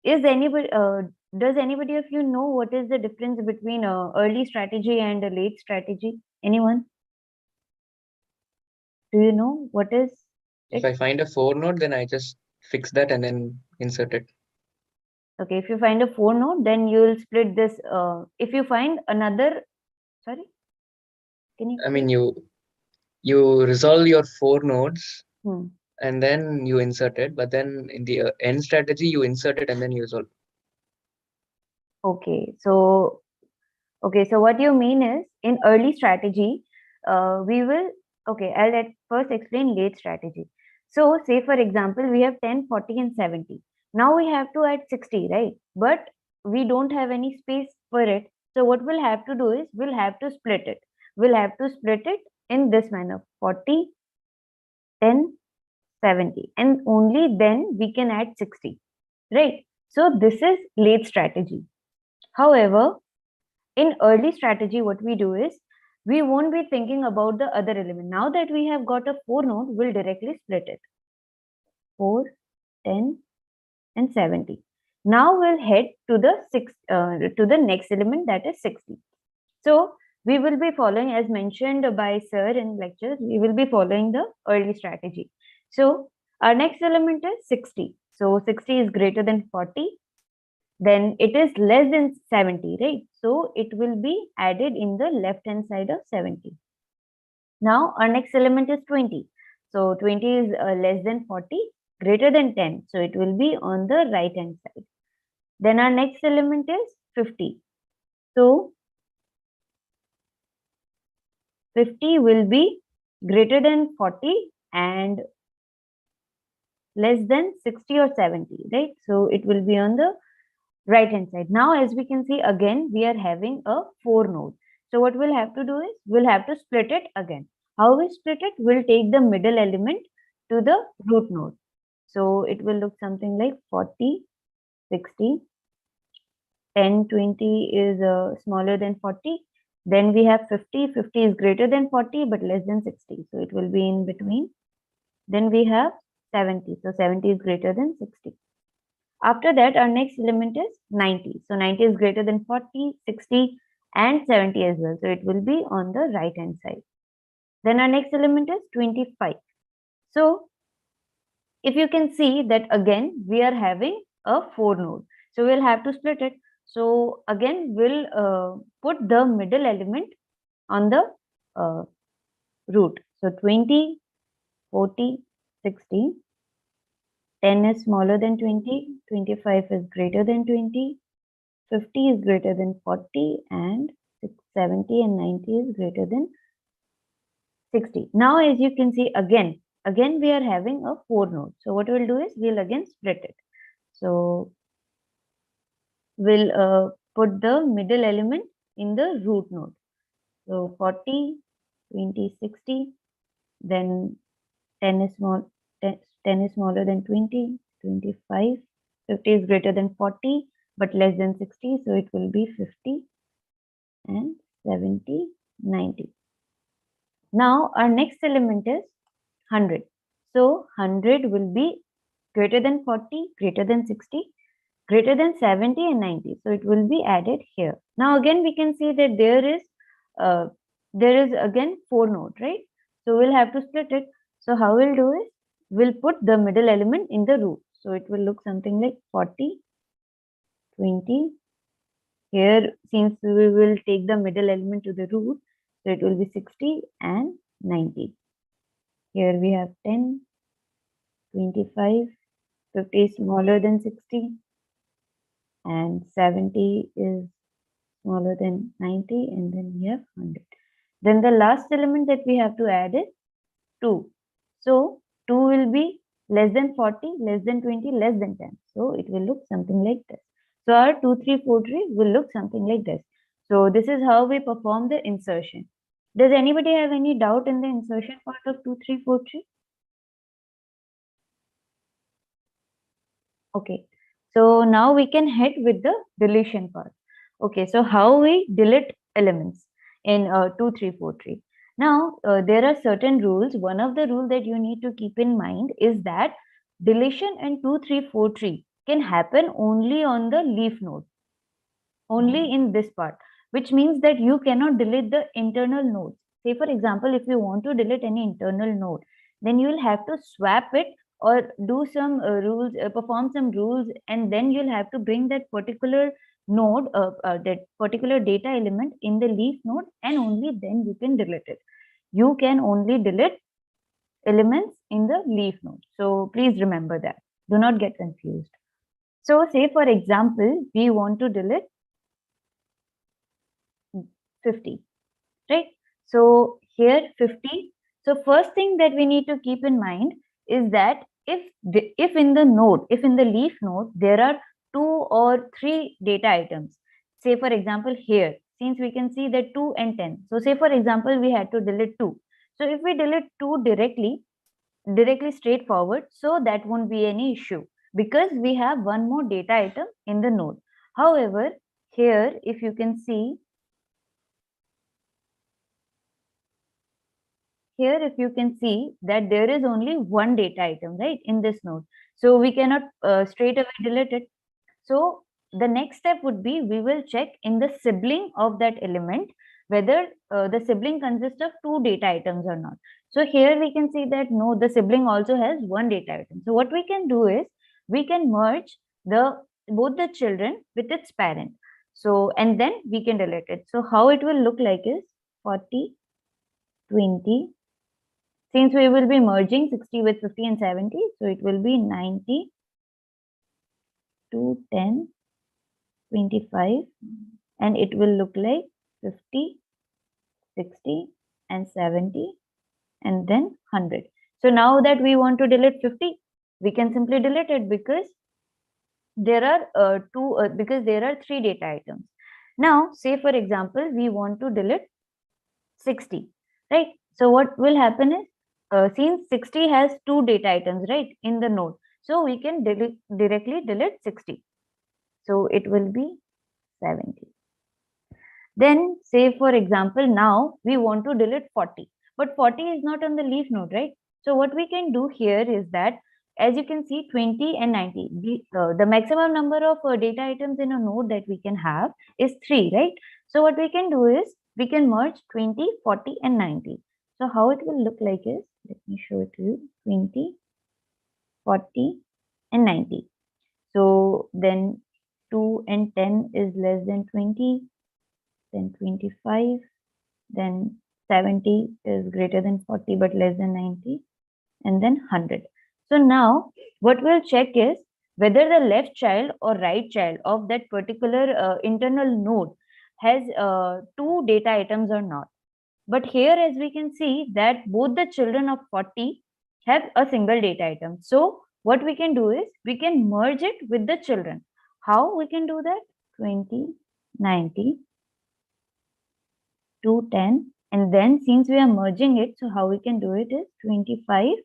does anybody of you know what is the difference between early strategy and a late strategy? Anyone? Do you know what is it? If I find a 4 node, then I just fix that and then insert it. Okay, if you find a 4 node, then you will split this. If you find another, sorry, can you? I mean, you resolve your 4 nodes and then you insert it, but then in the end strategy, you insert it and then you resolve. Okay, so what you mean is in early strategy, we will, okay, I'll at first explain late strategy. So say for example, we have 10, 40 and 70. Now we have to add 60, right? But we don't have any space for it. So what we'll have to do is we'll have to split it. We'll have to split it in this manner, 40, 10, 70, and only then we can add 60, right? So this is late strategy. However, in early strategy, what we do is we won't be thinking about the other element. Now that we have got a 4 node, we'll directly split it. 4, 10, and 70. Now we'll head to the next element, that is 60. So we will be following, as mentioned by sir in lectures, we will be following the early strategy. So our next element is 60. So 60 is greater than 40. Then it is less than 70, right? So it will be added in the left hand side of 70. Now our next element is 20. So 20 is less than 40, greater than 10. So it will be on the right hand side. Then our next element is 50. So 50 will be greater than 40 and less than 60 or 70, right? So it will be on the right hand side. Now, as we can see, again, we are having a 4 node. So what we'll have to do is we'll have to split it again. How we split it? We'll take the middle element to the root node. So it will look something like 40, 60, 10, 20 is smaller than 40. Then we have 50. 50 is greater than 40 but less than 60. So it will be in between. Then we have 70. So 70 is greater than 60. After that, our next element is 90. So 90 is greater than 40, 60 and 70 as well. So it will be on the right hand side. Then our next element is 25. So if you can see that again, we are having a 4 node. So we'll have to split it. So again, we'll put the middle element on the root. So 20, 40, 60. 10 is smaller than 20, 25 is greater than 20, 50 is greater than 40, and 70 and 90 is greater than 60. Now, as you can see, again we are having a 4 node. So what we'll do is we'll again split it. So we'll put the middle element in the root node. So 40, 20, 60, then 10 is small. 10 is smaller than 20, 25, 50 is greater than 40 but less than 60, so it will be 50 and 70, 90. Now our next element is 100. So 100 will be greater than 40, greater than 60, greater than 70 and 90. So it will be added here. Now again we can see that there is again 4 nodes, right? So we'll have to split it. So how we'll do is we'll put the middle element in the root. So it will look something like 40, 20. Here, since we will take the middle element to the root, so it will be 60 and 90. Here we have 10, 25, 50 is smaller than 60, and 70 is smaller than 90, and then we have 100. Then the last element that we have to add is 2. So 2 will be less than 40, less than 20, less than 10. So it will look something like this. So our 2, 3, 4 tree will look something like this. So this is how we perform the insertion. Does anybody have any doubt in the insertion part of 2, 3, 4 tree? Okay. So now we can head with the deletion part. Okay. So how we delete elements in 2, 3, 4 tree. Now, there are certain rules. One of the rules that you need to keep in mind is that deletion in 2, 3, 4 tree can happen only on the leaf node, only in this part, which means that you cannot delete the internal nodes. Say, for example, if you want to delete any internal node, then you will have to swap it or do some rules, perform some rules, and then you'll have to bring that particular node, that particular data element in the leaf node, and only then you can delete it. You can only delete elements in the leaf node. So please remember that. Do not get confused. So say for example, we want to delete 50, right? So here 50. So first thing that we need to keep in mind is that if in the leaf node, there are 2 or 3 data items. Say for example here, since we can see that 2 and 10. So say for example, we had to delete 2. So if we delete 2 directly straightforward, so that won't be any issue because we have one more data item in the node. However, here if you can see, here if you can see that there is only one data item, right, in this node. So we cannot straight away delete it. So the next step would be we will check in the sibling of that element whether the sibling consists of 2 data items or not. So here we can see that no, the sibling also has one data item. So what we can do is we can merge both the children with its parent. So and then we can delete it. So how it will look like is 40, 20. Since we will be merging 60 with 50 and 70, so it will be 90 to 10, 25, and it will look like 50, 60, and 70 and then 100. So now that we want to delete 50, we can simply delete it because there are there are 3 data items. Now, say for example, we want to delete 60, right? So what will happen is, since 60 has 2 data items, right, in the node, so we can directly delete 60. So it will be 70. Then say for example, now we want to delete 40, but 40 is not on the leaf node, right? So what we can do here is that, as you can see, 20 and 90, the maximum number of data items in a node that we can have is 3, right? So what we can do is, we can merge 20, 40 and 90. So how it will look like is, let me show it to you, 20, 40 and 90. So then 2 and 10 is less than 20, then 25, then 70 is greater than 40 but less than 90, and then 100. So now what we'll check is whether the left child or right child of that particular internal node has 2 data items or not. But here, as we can see, that both the children of 40 have a single data item. So what we can do is, we can merge it with the children. How we can do that? 20, 90, 2, 10, and then since we are merging it, so how we can do it is 25,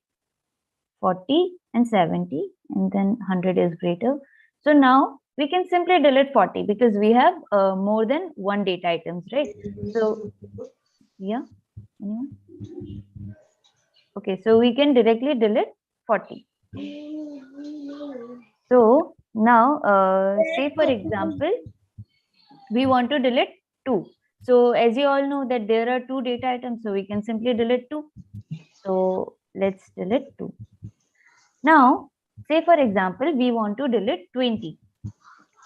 40 and 70, and then 100 is greater. So now we can simply delete 40 because we have more than 1 data items, right? So yeah, anyone? Okay, so we can directly delete 40. So now say for example, we want to delete 2. So as you all know that there are 2 data items, so we can simply delete 2. So let's delete 2. Now, say for example, we want to delete 20.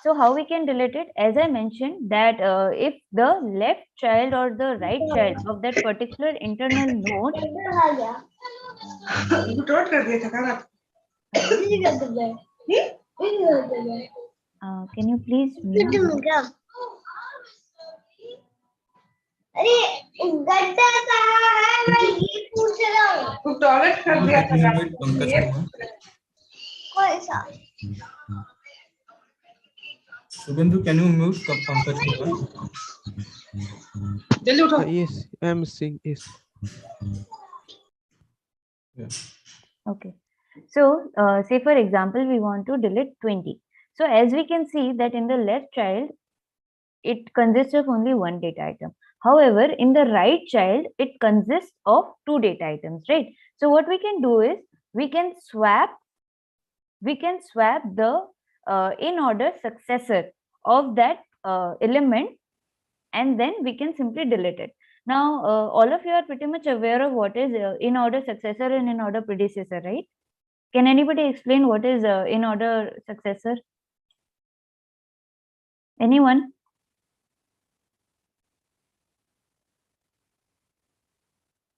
So how we can delete it? As I mentioned that if the left child or the right child of that particular internal node, can you please mute? Subhendu, can you mute Pankaj Kumar? Yes, I'm seeing. Yes. Yeah. Okay. So say for example, we want to delete 20. So as we can see that in the left child, it consists of only 1 data item. However, in the right child, it consists of 2 data items, right? So what we can do is, we can swap the in order successor of that element, and then we can simply delete it. Now, all of you are pretty much aware of what is in order successor and in order predecessor, right? Can anybody explain what is in order successor? Anyone?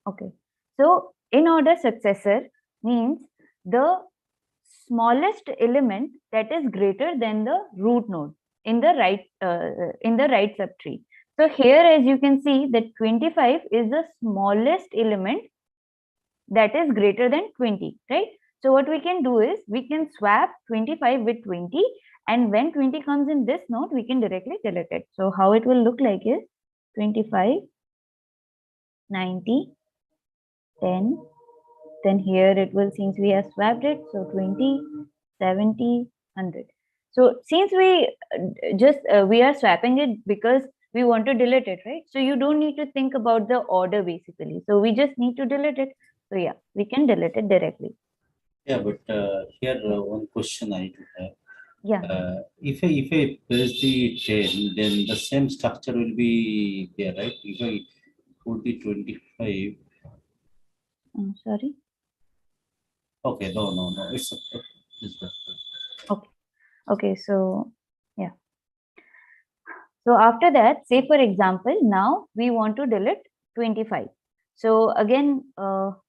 Okay. So in order successor means the smallest element that is greater than the root node in the right subtree. So here, as you can see, that 25 is the smallest element that is greater than 20, right? So what we can do is, we can swap 25 with 20, and when 20 comes in this node, we can directly delete it. So how it will look like is 25, 90, 10, then here it will, since we have swapped it, so 20, 70, 100. So since we we are swapping it because we want to delete it, right? So you don't need to think about the order basically. So we just need to delete it. So yeah, we can delete it directly. Yeah, but here one question I do have. Yeah. If I press the 10, then the same structure will be there, right? If I put the 25. Sorry. Okay, no, it's okay. Okay, so yeah. So after that, say for example, now we want to delete 25. So again,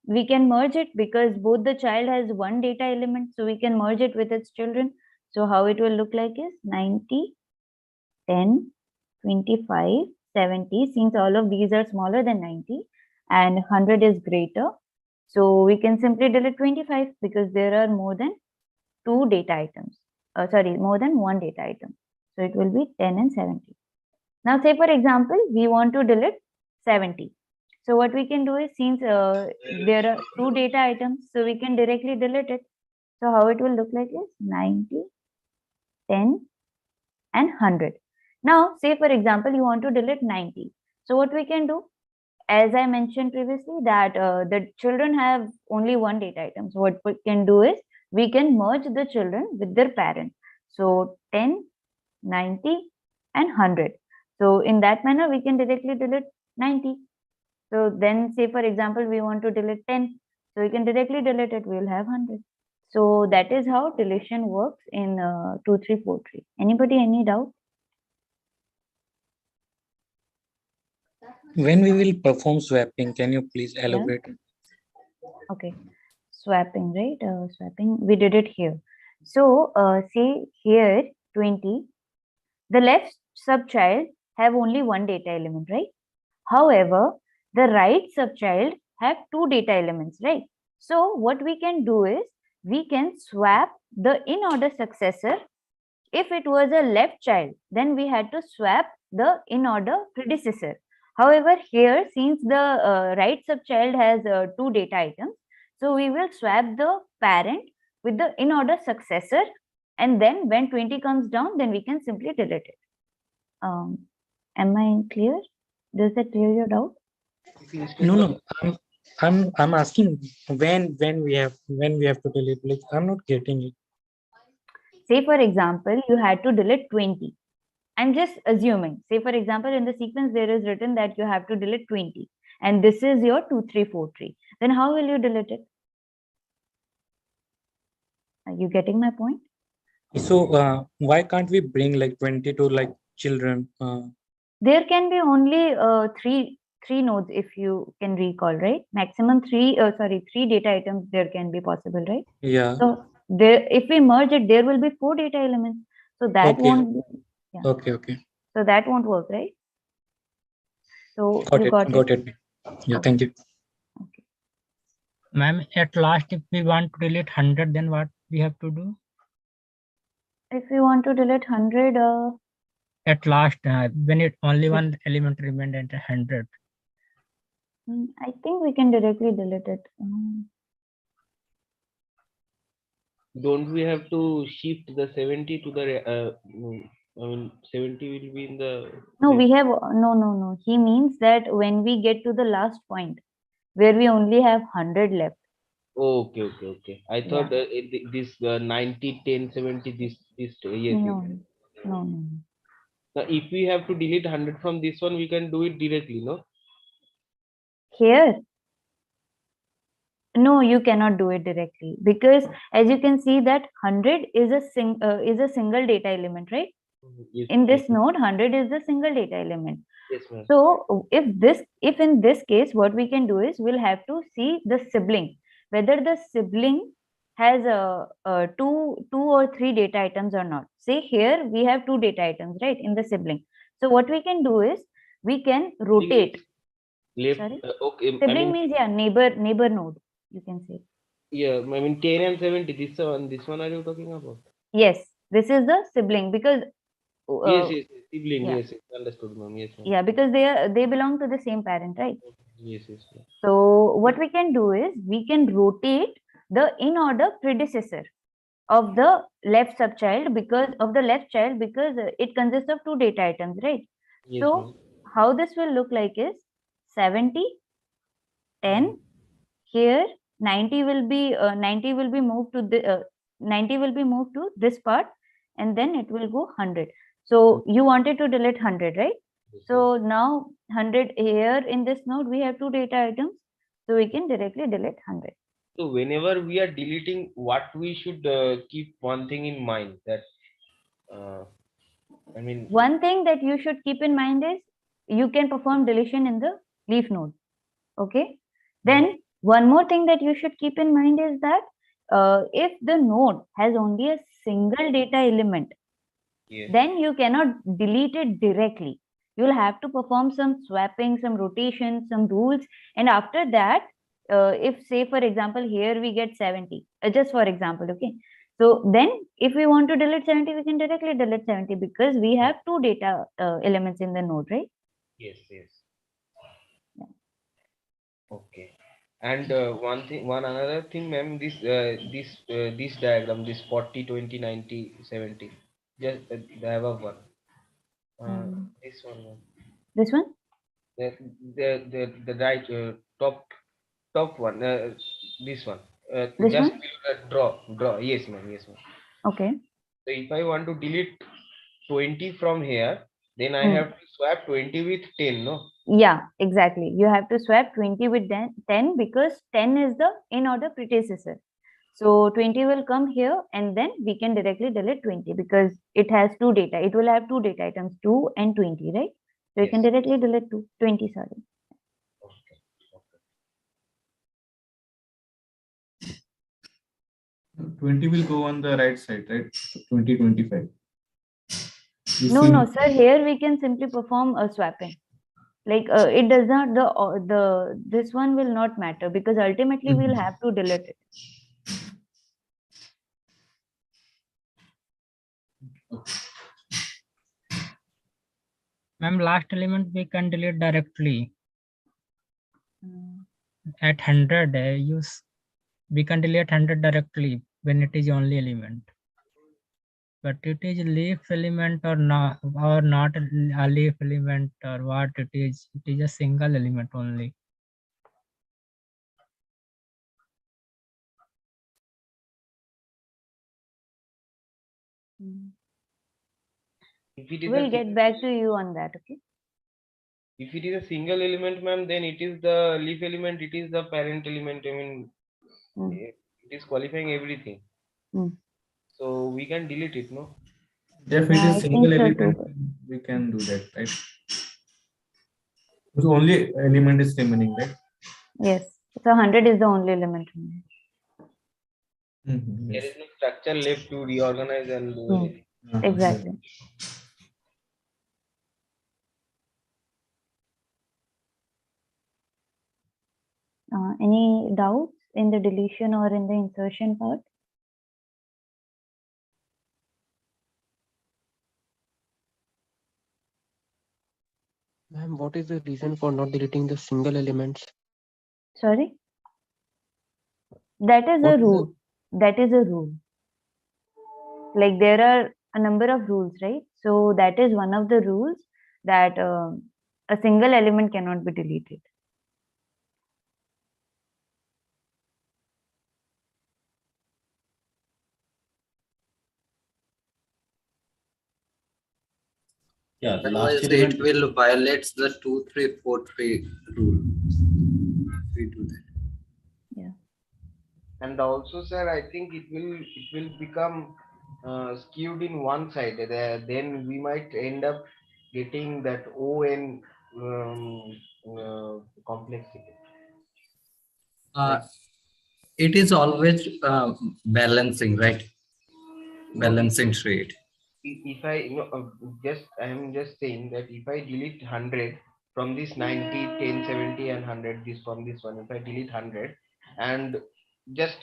we can merge it because both the child has 1 data element. So we can merge it with its children. So how it will look like is 90, 10, 25, 70. Since all of these are smaller than 90, and 100 is greater. So we can simply delete 25 because there are more than two data items. More than one data item. So it will be 10 and 70. Now say for example, we want to delete 70. So what we can do is, since there are two data items, so we can directly delete it. So how it will look like is 90, 10 and 100. Now say for example, you want to delete 90. So what we can do, as I mentioned previously, that the children have only one data item. So what we can do is, we can merge the children with their parents. So 10, 90 and 100. So in that manner, we can directly delete 90. So then say for example, we want to delete 10. So we can directly delete it, we will have 100. So that is how deletion works in 2343. Anybody, any doubt? When we will perform swapping, can you please elaborate? Okay, swapping, right? Swapping, we did it here. So say here 20, the left subchild have only one data element, right? However, the right subchild have two data elements, right? So what we can do is, we can swap the in-order successor. If it was a left child, then we had to swap the in-order predecessor. However, here, since the right subchild has two data items, so we will swap the parent with the in-order successor, and then when 20 comes down, then we can simply delete it. Am I clear? Does that clear your doubt? No. I'm asking when we have to delete. Like, I'm not getting it. Say for example, you had to delete 20. I'm just assuming. Say for example, in the sequence there is written that you have to delete 20, and this is your 2343. Then how will you delete it? Are you getting my point? So why can't we bring like 20 to like children? There can be only three nodes, if you can recall, right? Maximum three data items there can be possible, right? Yeah. So there, if we merge it, there will be 4 data elements. So that won't be, yeah. Okay. So that won't work, right? So Got you it. got it. Yeah, thank you. Okay. Ma'am, at last, if we want to delete 100, then what we have to do? If we want to delete 100, at last, when it only one element remained at 100. I think we can directly delete it. Don't we have to shift the 70 to the 70 will be in the... No, we have, no. He means that when we get to the last point, where we only have 100 left. Okay. I thought this 90, 10, 70, this yes. No. Now, if we have to delete 100 from this one, we can do it directly, no? Here? No, you cannot do it directly, because as you can see that 100 is a single data element, right? Yes, in this node, 100 is the single data element. Yes, ma'am. So if in this case, what we can do is, we'll have to see the sibling, whether the sibling has two or three data items or not. Say here we have two data items, right, in the sibling. So what we can do is, we can rotate. Sorry? Okay. Sibling means, yeah, neighbor node, you can say. Yeah, I mean 10 and 70, this one are you talking about? Yes, this is the sibling, because yes, sibling, yeah. yes, understood, ma'am. Yes, ma'am. Yeah, because they belong to the same parent, right? Yes. So what we can do is, we can rotate the in-order predecessor of the left subchild, because it consists of two data items, right? Yes, so how this will look like is 70, 10. Here 90 will be moved to the 90 will be moved to this part, and then it will go 100. So you wanted to delete 100, right? So now 100 here in this node, we have two data items, so we can directly delete 100. So whenever we are deleting, what we should keep one thing in mind, that I mean, one thing that you should keep in mind is, you can perform deletion in the leaf node. Okay. Then one more thing that you should keep in mind is that if the node has only a single data element, then you cannot delete it directly. You'll have to perform some swapping, some rotation, some rules. And after that, if say, for example, here we get 70, just for example, okay. So then if we want to delete 70, we can directly delete 70 because we have two data elements in the node, right? Yes, yes. Yeah. Okay. And one another thing, ma'am, this diagram, this 40, 20, 90, 70, just the above one. This one, ma'am. This one? The right top one. This one. This Just one? draw. Yes, ma'am. Yes, ma'am. Okay. So if I want to delete 20 from here, then I have to swap 20 with 10, no? Yeah, exactly. You have to swap 20 with 10 because 10 is the in order predecessor. So 20 will come here and then we can directly delete 20 because it has two data. It will have two data items, 2 and 20, right? So you can directly delete 20, sorry. 20 will go on the right side, right? 20, 25. No, sir. Here we can simply perform a swapping. Like it does not, this one will not matter because ultimately we'll have to delete it. Ma'am, last element we can delete directly. At 100, we can delete 100 directly when it is only element. But it is leaf element or not a leaf element or what it is a single element only. We'll get back to you on that, okay? If it is a single element, ma'am, then it is the leaf element, it is the parent element. I mean, it is qualifying everything. So we can delete it, no? If it is single element, we can do that, right? So only element is remaining, right? Yes. So 100 is the only element. Yes. There is no structure left to reorganize and do anything. Exactly. Any doubts in the deletion or in the insertion part? Ma'am, what is the reason for not deleting the single elements? Sorry? That is a rule. That is a rule. Like there are a number of rules, right? So that is one of the rules that a single element cannot be deleted. Yeah, the Otherwise, last it will violate the 2343 rule. We do that. Yeah. And also, sir, I think it will become skewed in one side. Then we might end up getting that ON complexity. It is always balancing, right? Balancing rate. If I I am just saying that if I delete 100 from this 90, 10, 70 and 100, this from this one, if I delete 100 and just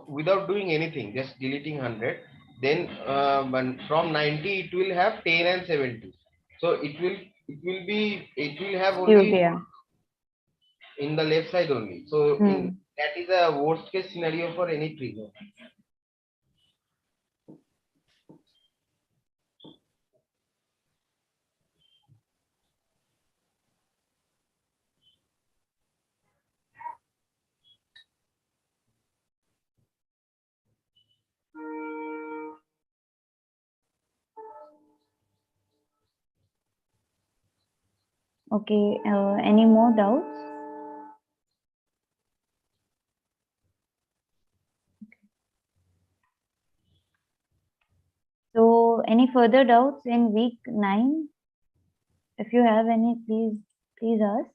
without doing anything, just deleting 100, then from 90 it will have 10 and 70. So it will have only in the left side only. So that is a worst case scenario for any tree. Okay, any more doubts? So any further doubts in week 9? If you have any, please ask.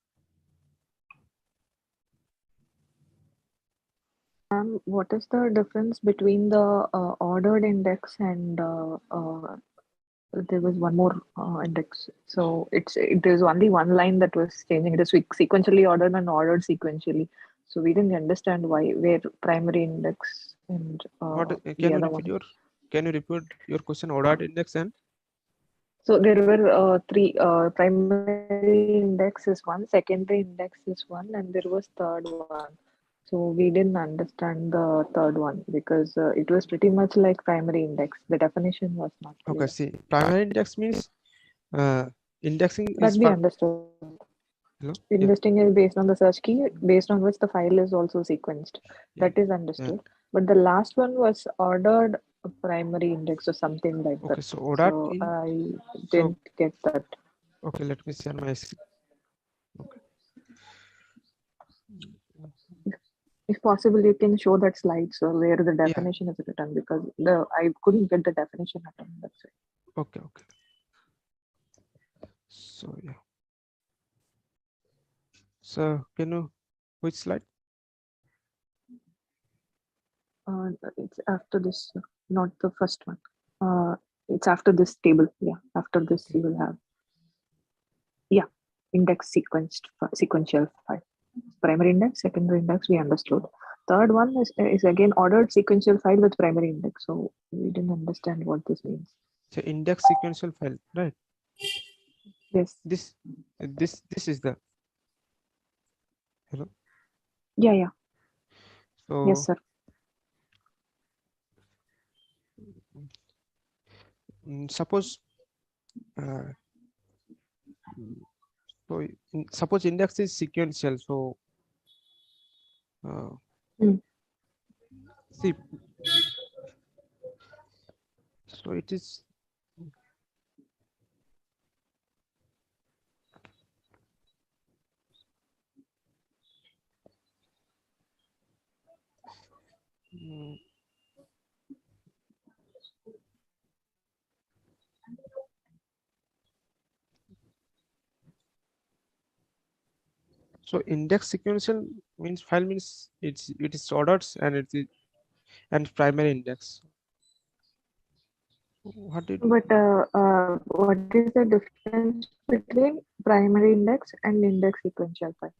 What is the difference between the ordered index and there was one more index. So there's only one line that was changing. It is sequentially ordered and ordered sequentially. So we didn't understand where primary index and can you repeat your question? Ordered index and so there were three primary index is one, secondary index is one, and there was third one. So we didn't understand the third one because it was pretty much like primary index. The definition was not clear. Okay, see, primary index means indexing that is we understood. Hello? Indexing is based on the search key, based on which the file is also sequenced. That is understood. But the last one was ordered primary index or something like that. So ordered so I didn't get that. Okay, let me share my screen. Okay. If possible, you can show that slide, so where the definition is written, because I couldn't get the definition at all. That's it. Okay. So yeah. So can you which slide? It's after this, not the first one. It's after this table. Yeah, after this you will have. Yeah, index sequential file. Primary index, secondary index, we understood. Third one is again ordered sequential file with primary index. So we didn't understand what this means. So index sequential file, right? Yes. This is the. Hello. Yeah. So yes, sir. Suppose suppose index is sequential, so see, so it is so index sequential means file means it is ordered and it is and primary index. What is the difference between primary index and index sequential file?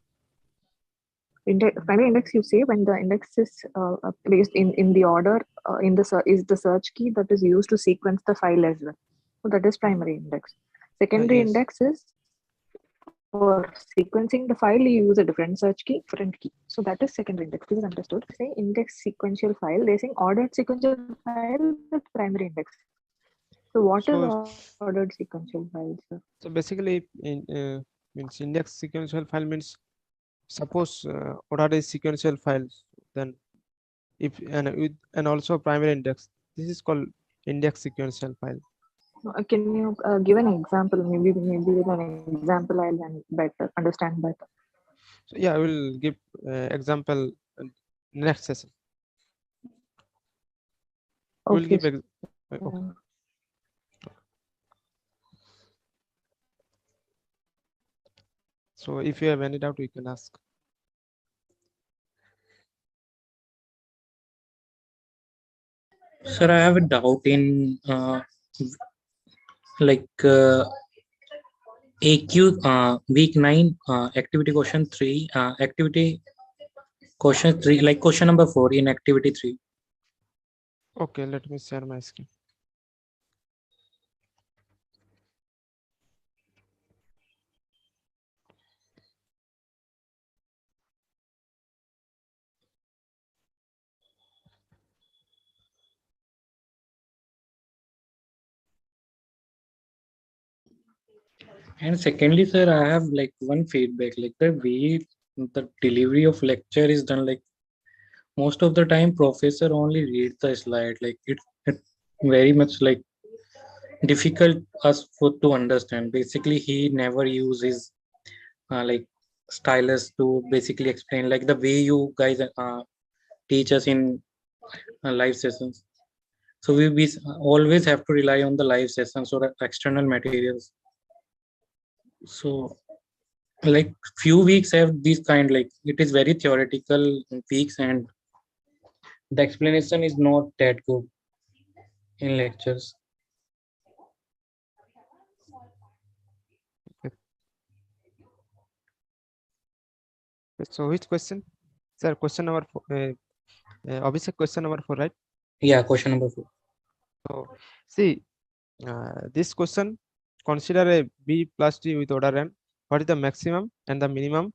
Primary index, you say when the index is placed in the order is the search key that is used to sequence the file as well. So that is primary index. Secondary index is for sequencing the file, you use a different search key, different key. So that is secondary index. This is understood. Say index sequential file, they're saying ordered sequential file with primary index. So what is ordered sequential file, sir? So basically, means index sequential file means suppose ordered is sequential files, then if and also primary index, this is called index sequential file. Can you give an example? Maybe with an example I'll understand better. So yeah, I will give example next session. Okay. We'll give okay. So if you have any doubt, you can ask. Sir, I have a doubt in AQ week 9 activity question 3 activity question 3 like question number 4 in activity 3. Okay, let me share my screen. And secondly, sir, I have like one feedback, like the way the delivery of lecture is done, like most of the time professor only reads the slide, like it very much like difficult us to understand. Basically, he never uses like stylus to basically explain like the way you guys teach us in live sessions. So we always have to rely on the live sessions or external materials. So like few weeks have these kind, like it is very theoretical weeks and the explanation is not that good in lectures. So which question? Sir, question number 4. Abhishek, question number 4, right? Yeah, question number 4. So see, this question, consider a B plus D with order n. What is the maximum and the minimum?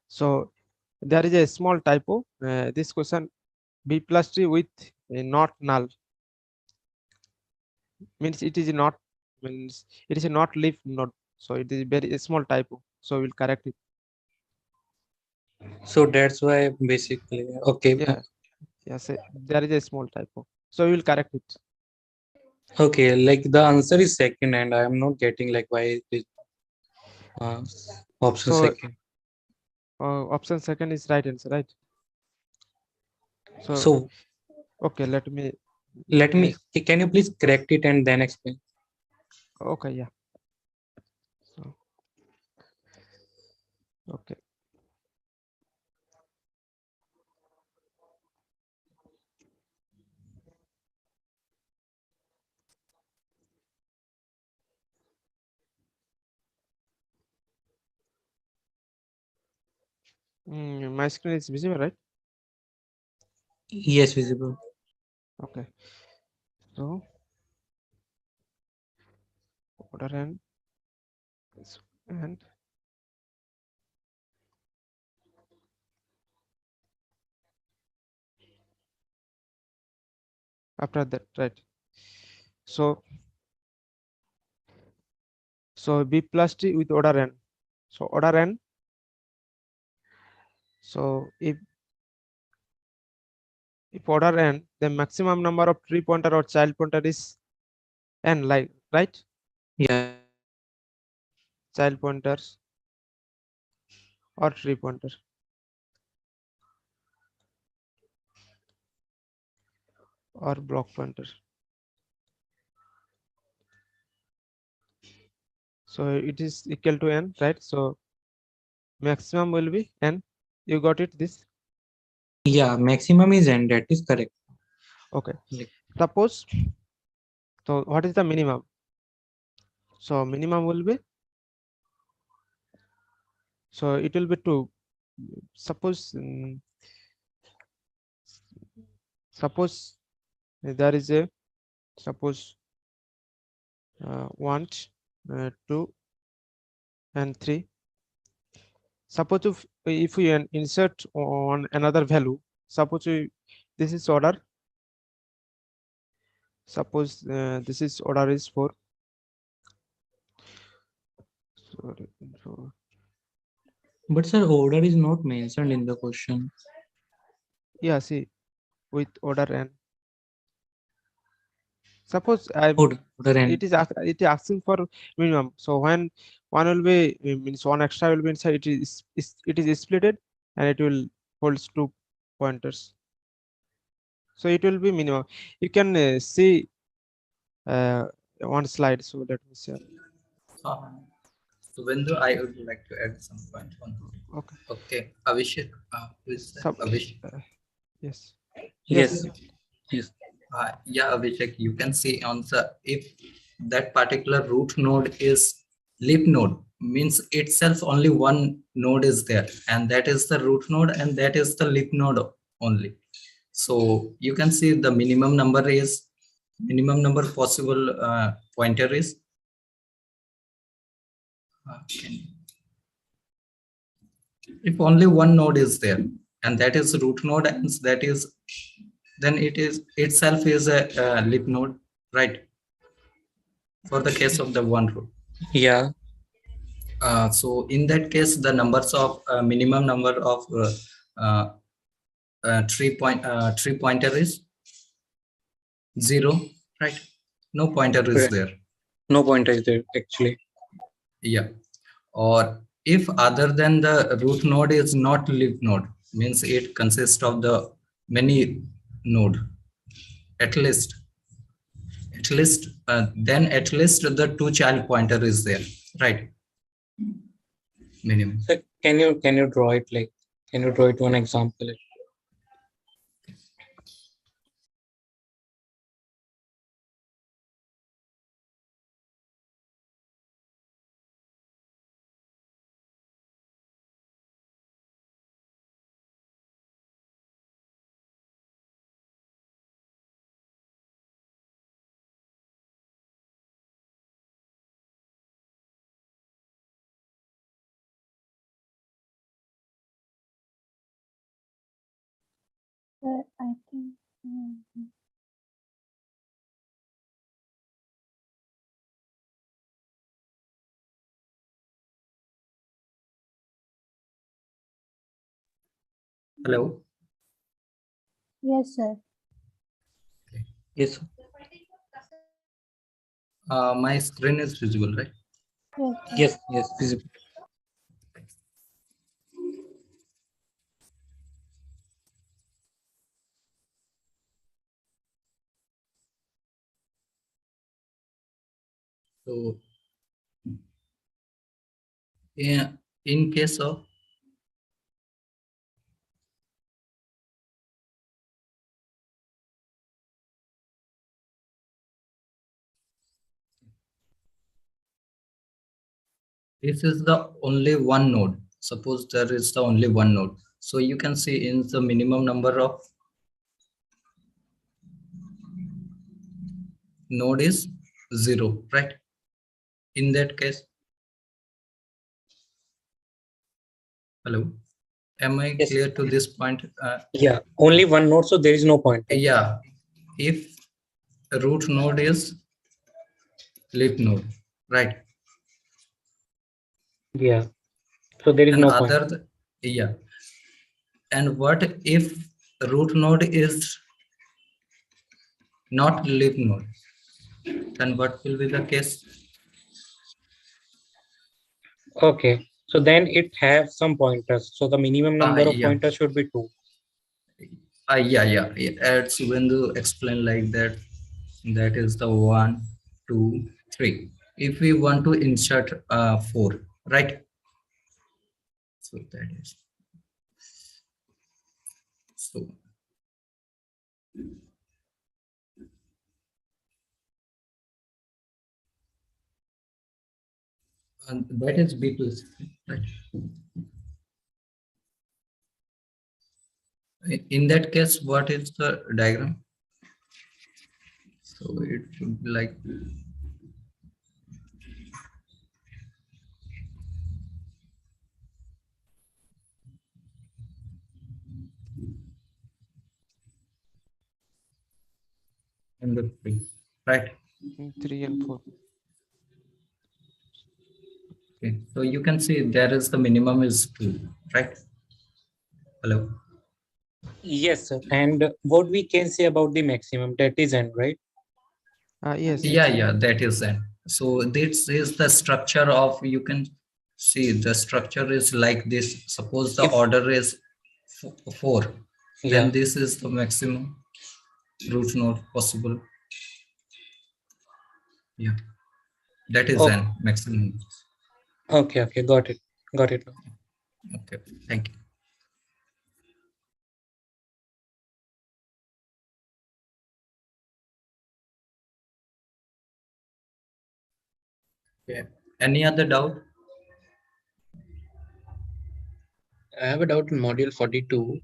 So there is a small typo. This question, B plus D with not null, means it is not, means it is a not leaf node. So it is very small typo. So we'll correct it. So that's why basically, okay. Yeah. Yes, there is a small typo. So we will correct it. Okay, like the answer is second, and I am not getting like why it is option So, second. Option second is right answer, right? So okay, let me. Can you please correct it and then explain? Okay, yeah. So, okay. My screen is visible, right? Yes, visible. Okay. So order n and after that, right? So B plus D with order n. So order n. So if order n, the maximum number of tree pointer or child pointer is n, like, right? Yeah. Child pointers or tree pointer. Or block pointer. So it is equal to n, right? So maximum will be n. You got it, this? Yeah, maximum is n, that is correct. Okay. Suppose, so what is the minimum? So minimum will be, so it will be 2. Suppose suppose there is a, suppose 1, 2 and 3. Suppose if we insert on another value, suppose this is order, suppose this is order is 4. Sorry. But sir, order is not mentioned in the question. Yeah, see, with order n. Suppose it is asking for minimum. So when one will be, means one extra will be inside, it is splitted and it will holds 2 pointers. So it will be minimum. You can see one slide. So let me share. So Vendu, I would like to add some point on. Okay. Okay, Abhishek, who is that? Abhishek. Yes. Yes. Yeah, Abhishek, you can see on the, if that particular root node is leaf node, means itself only one node is there, and that is the root node, and that is the leaf node only. So you can see the minimum number possible pointer is if only one node is there, and that is root node, and that is, then it is itself is a leaf node, right? For the case of the one root. Yeah. So in that case, the numbers of minimum number of tree pointer is 0, right? No pointer is there. No pointer is there actually. Yeah. Or if other than the root node is not leaf node, means it consists of the many node, at least then at least the 2 child pointer is there, right? Minimum. So can you draw it, like, can you draw it one example? Hello. Yes, sir. Yes. My screen is visible, right? Yes. Yes. Visible. So, yeah, in case of this is the only one node. Suppose there is the only one node. So you can see in the minimum number of node is 0, right? In that case, hello, am I Yes. clear to this point? Yeah, only one node, so there is no point. Yeah, if root node is leaf node, right? Yeah, so there is And no point. yeah. And what if root node is not leaf node? Then what will be the case? Okay, so then it has some pointers. So the minimum number of Yeah. pointers should be 2. Yeah. As when you explain like that, that is the 1, 2, 3. If we want to insert 4, right? So that is so. And that is B plus, right? In that case, what is the diagram? So it should be like number 3, right? 3 and 4. Okay, so you can see there is the minimum is 2, right? Hello. Yes, sir. And what we can say about the maximum, that is n, right? Yes. Yeah, that is n. So this is the structure of, you can see the structure is like this. Suppose the order is 4, then this is the maximum root node possible. Yeah, that is n maximum. Okay, got it. Okay, thank you. Okay. Any other doubt? I have a doubt in module 42.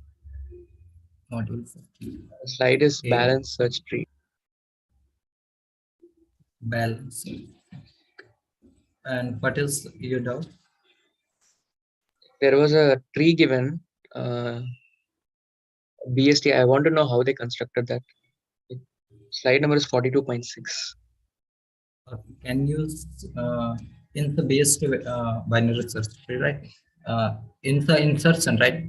Module 42. The slide is balance search tree. Balance. And what is your doubt? There was a tree given, BST. I want to know how they constructed that. Slide number is 42.6. Can you in the BST binary search tree, right? In the insertion, right?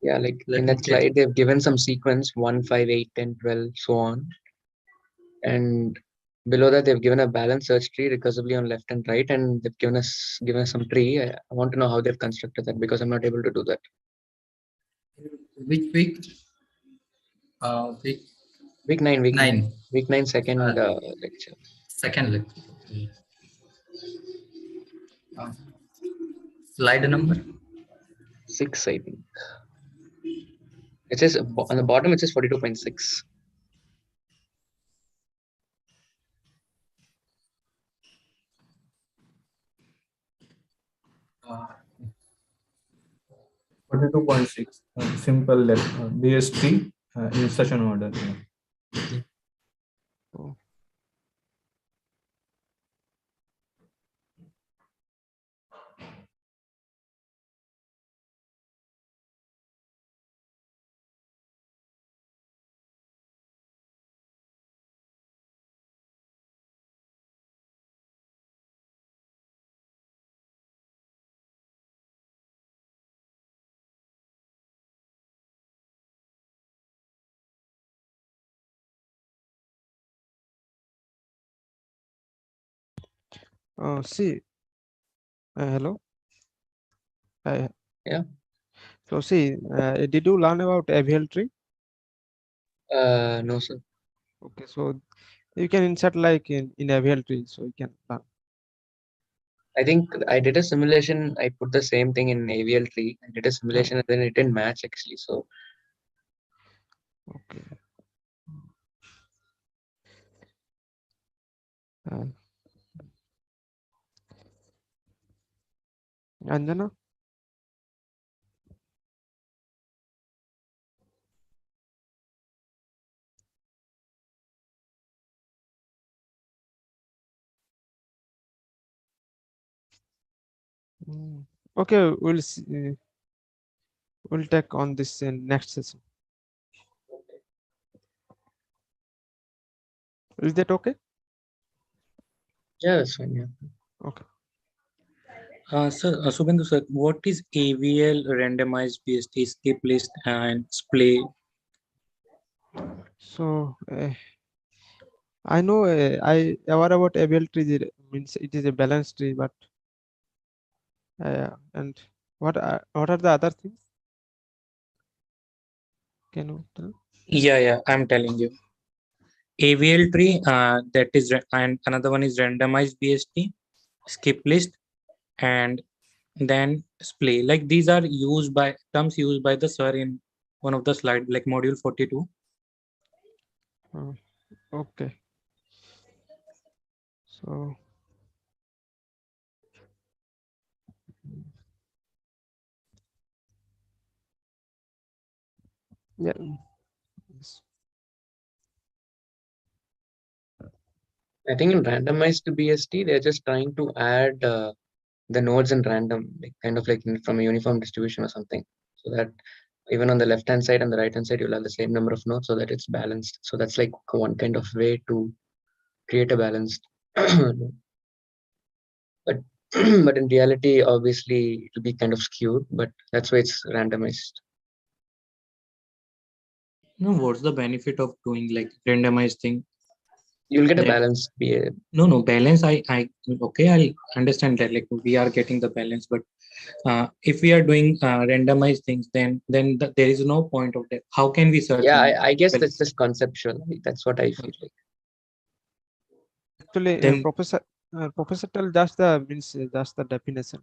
Yeah, like in that slide, they've given some sequence 1, 5, 8, 10, 12, so on. And below that, they've given a balance search tree recursively on left and right, and they've given us some tree. I want to know how they've constructed that because I'm not able to do that. Which week? Week 9. Week 9, second lecture. Second lecture. Slide number 6, I think. It says on the bottom, it says 42.6. Uh, 42.6 simple BST insertion order. See, hello. Yeah. So see, did you learn about AVL tree? No, sir. Okay, so you can insert like in AVL tree, so you can learn. I think I did a simulation. I put the same thing in AVL tree. I did a simulation and then it didn't match actually. So okay. Anjana? Okay, we'll see, we'll take on this in next session. Is that okay? yeah, that's fine. Yeah. Okay. Subhendu sir, what is AVL randomized BST skip list and splay? So I know I aware about AVL tree means it is a balanced tree, but and what are the other things? Can you tell? Yeah, I'm telling you. AVL tree, that is, and another one is randomized BST, skip list, and then splay. Like these are used by terms used by the sir in one of the slide, like module 42. Okay. So yeah. Yes. I think in randomized BST, they're just trying to add the nodes in random, like kind of like from a uniform distribution or something, so that even on the left hand side and the right hand side, you'll have the same number of nodes so that it's balanced. So that's like one kind of way to create a balanced. But but in reality, obviously, it'll be kind of skewed. But that's why it's randomized. No, what's the benefit of doing like randomized thing? You'll get a Then- balanced BA. No, balance. I okay. I'll understand that. Like we are getting the balance, but if we are doing randomized things, then there is no point of that. How can we search? Yeah, on I guess balance? that's just conceptual. That's what I feel like. Actually, Then- Professor tell just the means just the definition,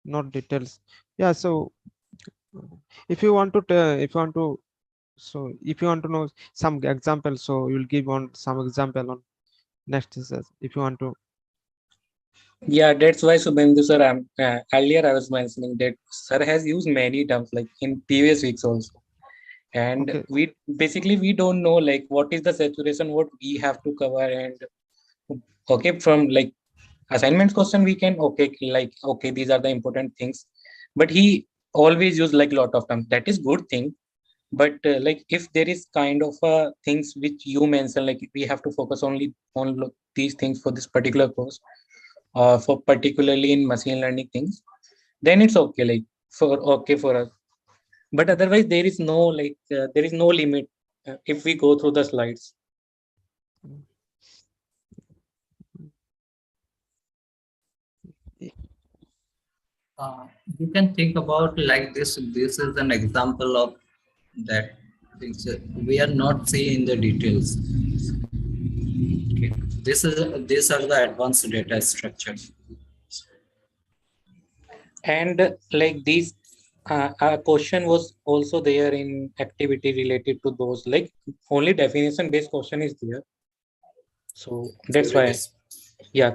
not details. Yeah. So if you want to so if you want to know some example, so you'll give on some example on next session if you want to. Yeah, that's why Subhendu sir, earlier I was mentioning that sir has used many terms like in previous weeks also. And Okay. we don't know like what is the saturation, what we have to cover. And okay, from like assignment question, we can, okay, these are the important things. But he always use like a lot of terms. That is good thing. But like if there is kind of things which you mentioned, like we have to focus only on these things for this particular course, for particularly in machine learning things, then it's okay, like for us. But otherwise there is no there is no limit if we go through the slides. You can think about like this. This is an example of that things we are not seeing the details. Okay. These are the advanced data structures. And like these a question was also there in activity related to those, like only definition based question is there. So that's Theory why based.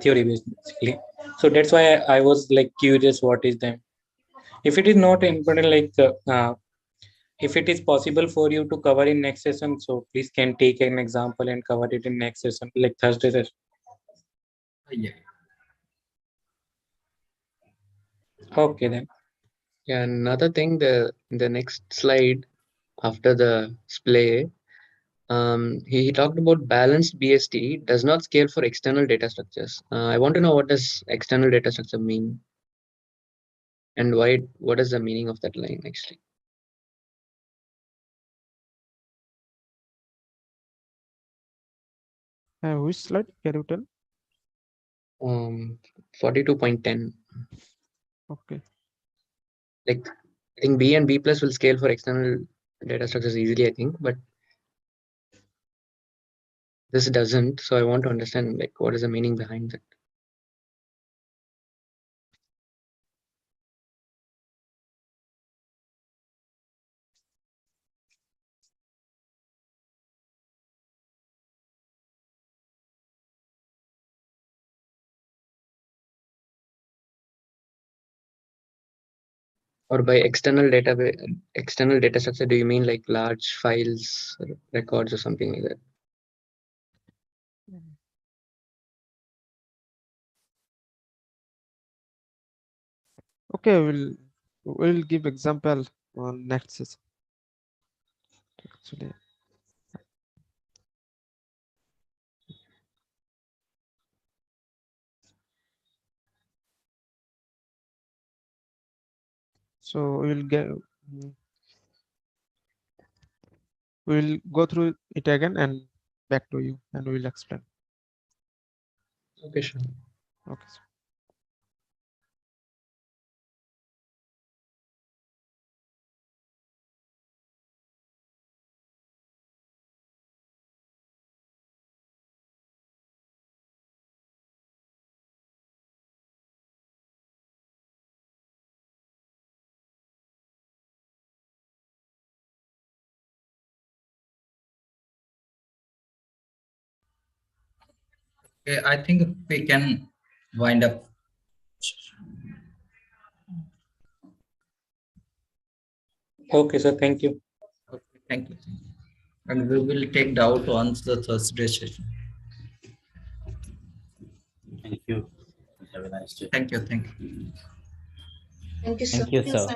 theory based basically. So that's why I was like curious what is them. If it is not important, like if it is possible for you to cover in next session, so please can take an example and cover it in next session, like Thursday session. Yeah. Okay then. Yeah, another thing, the next slide after the splay, he talked about balanced BST does not scale for external data structures. I want to know what does external data structure mean, and what is the meaning of that line actually? Which slide can you tell? 42.10. Okay. Like I think B and B plus will scale for external data structures easily, I think, but this doesn't. So I want to understand like what is the meaning behind that. Or by external data structure, do you mean like large files, records, or something like that? Okay, we'll give example on next session. Actually, so we'll go through it again and back to you, and we'll explain. Okay, sure. Okay. Okay, I think we can wind up. Okay, sir. Thank you. Okay, thank you. And we will take doubt on the Thursday session. Thank you. Have a nice day. Thank you. Thank you. Thank you, sir. Thank you, sir.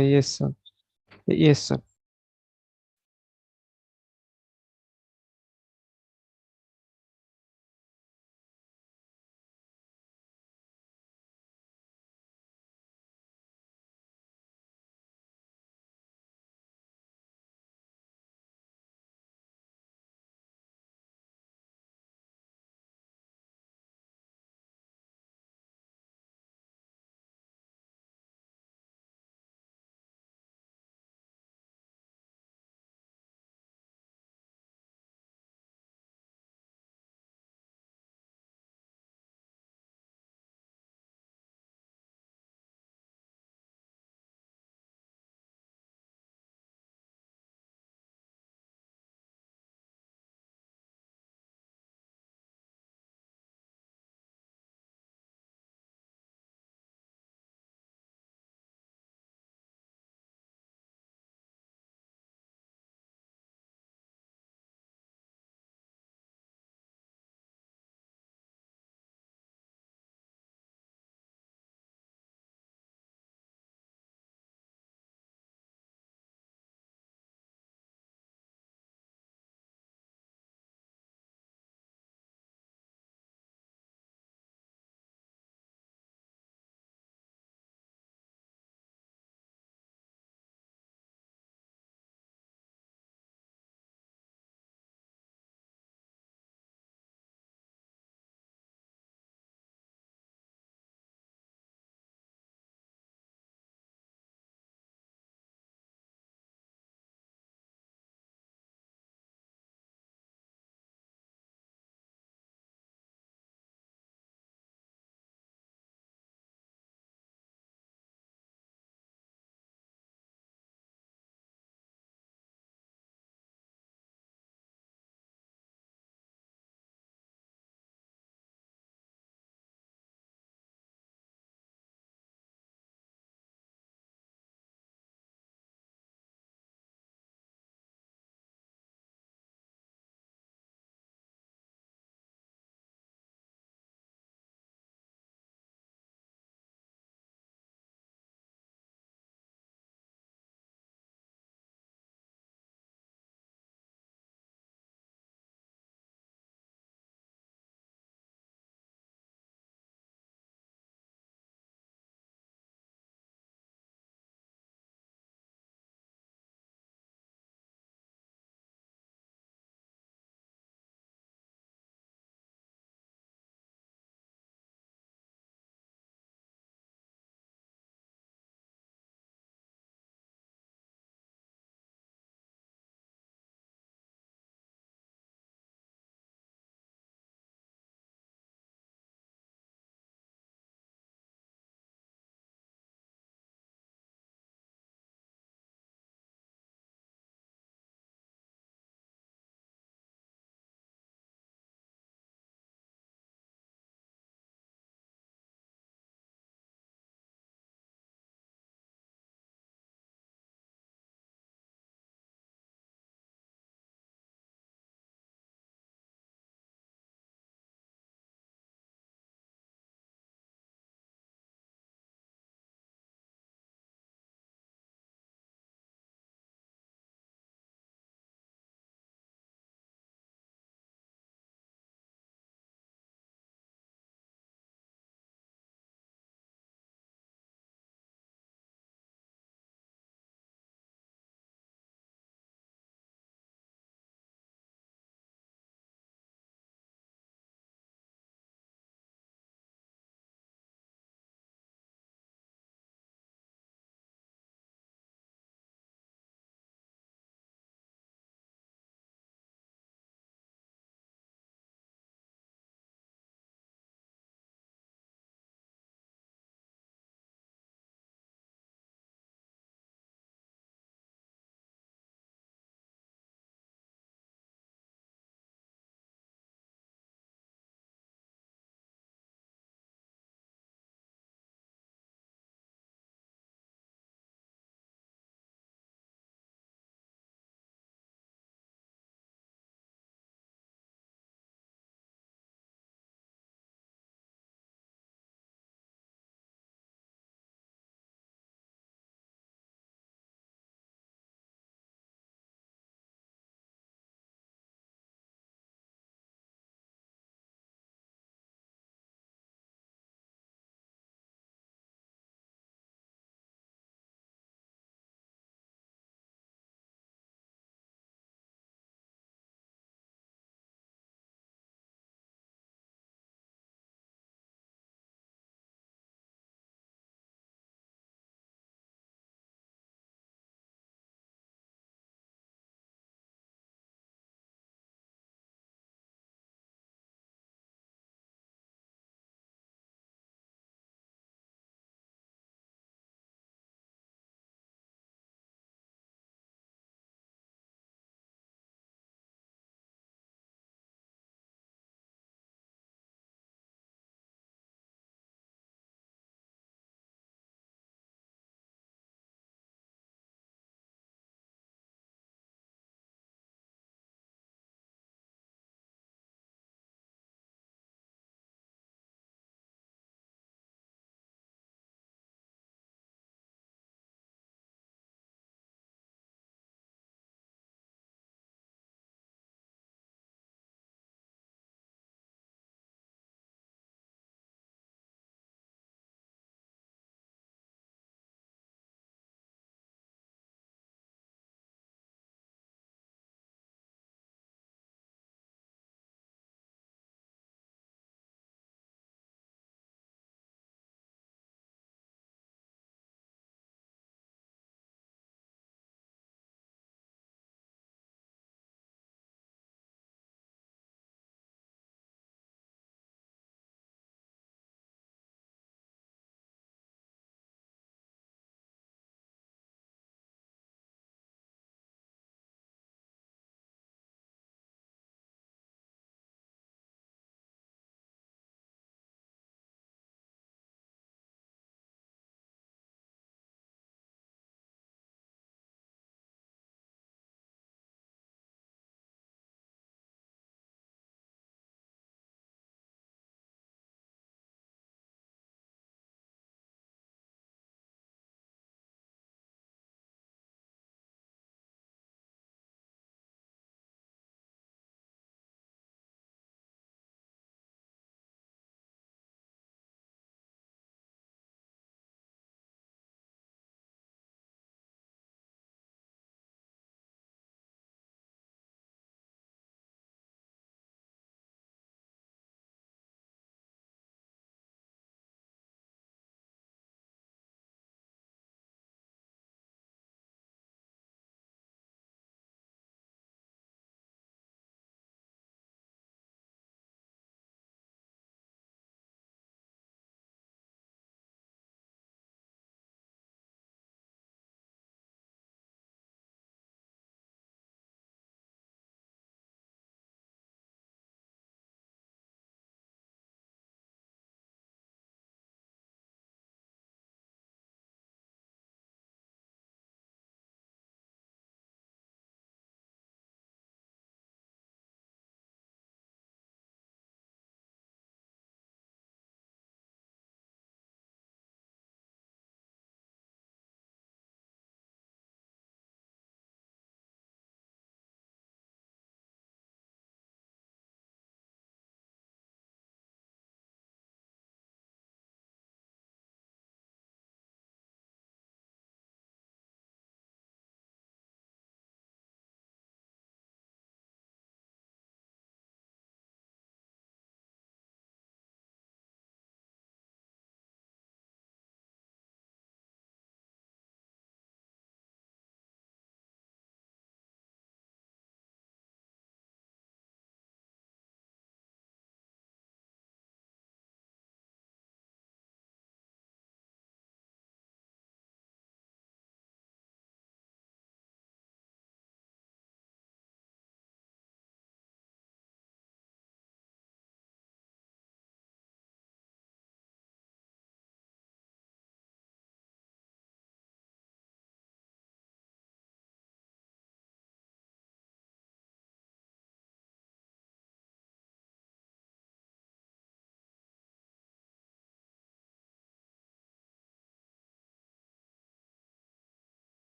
Yes, sir. Yes, sir.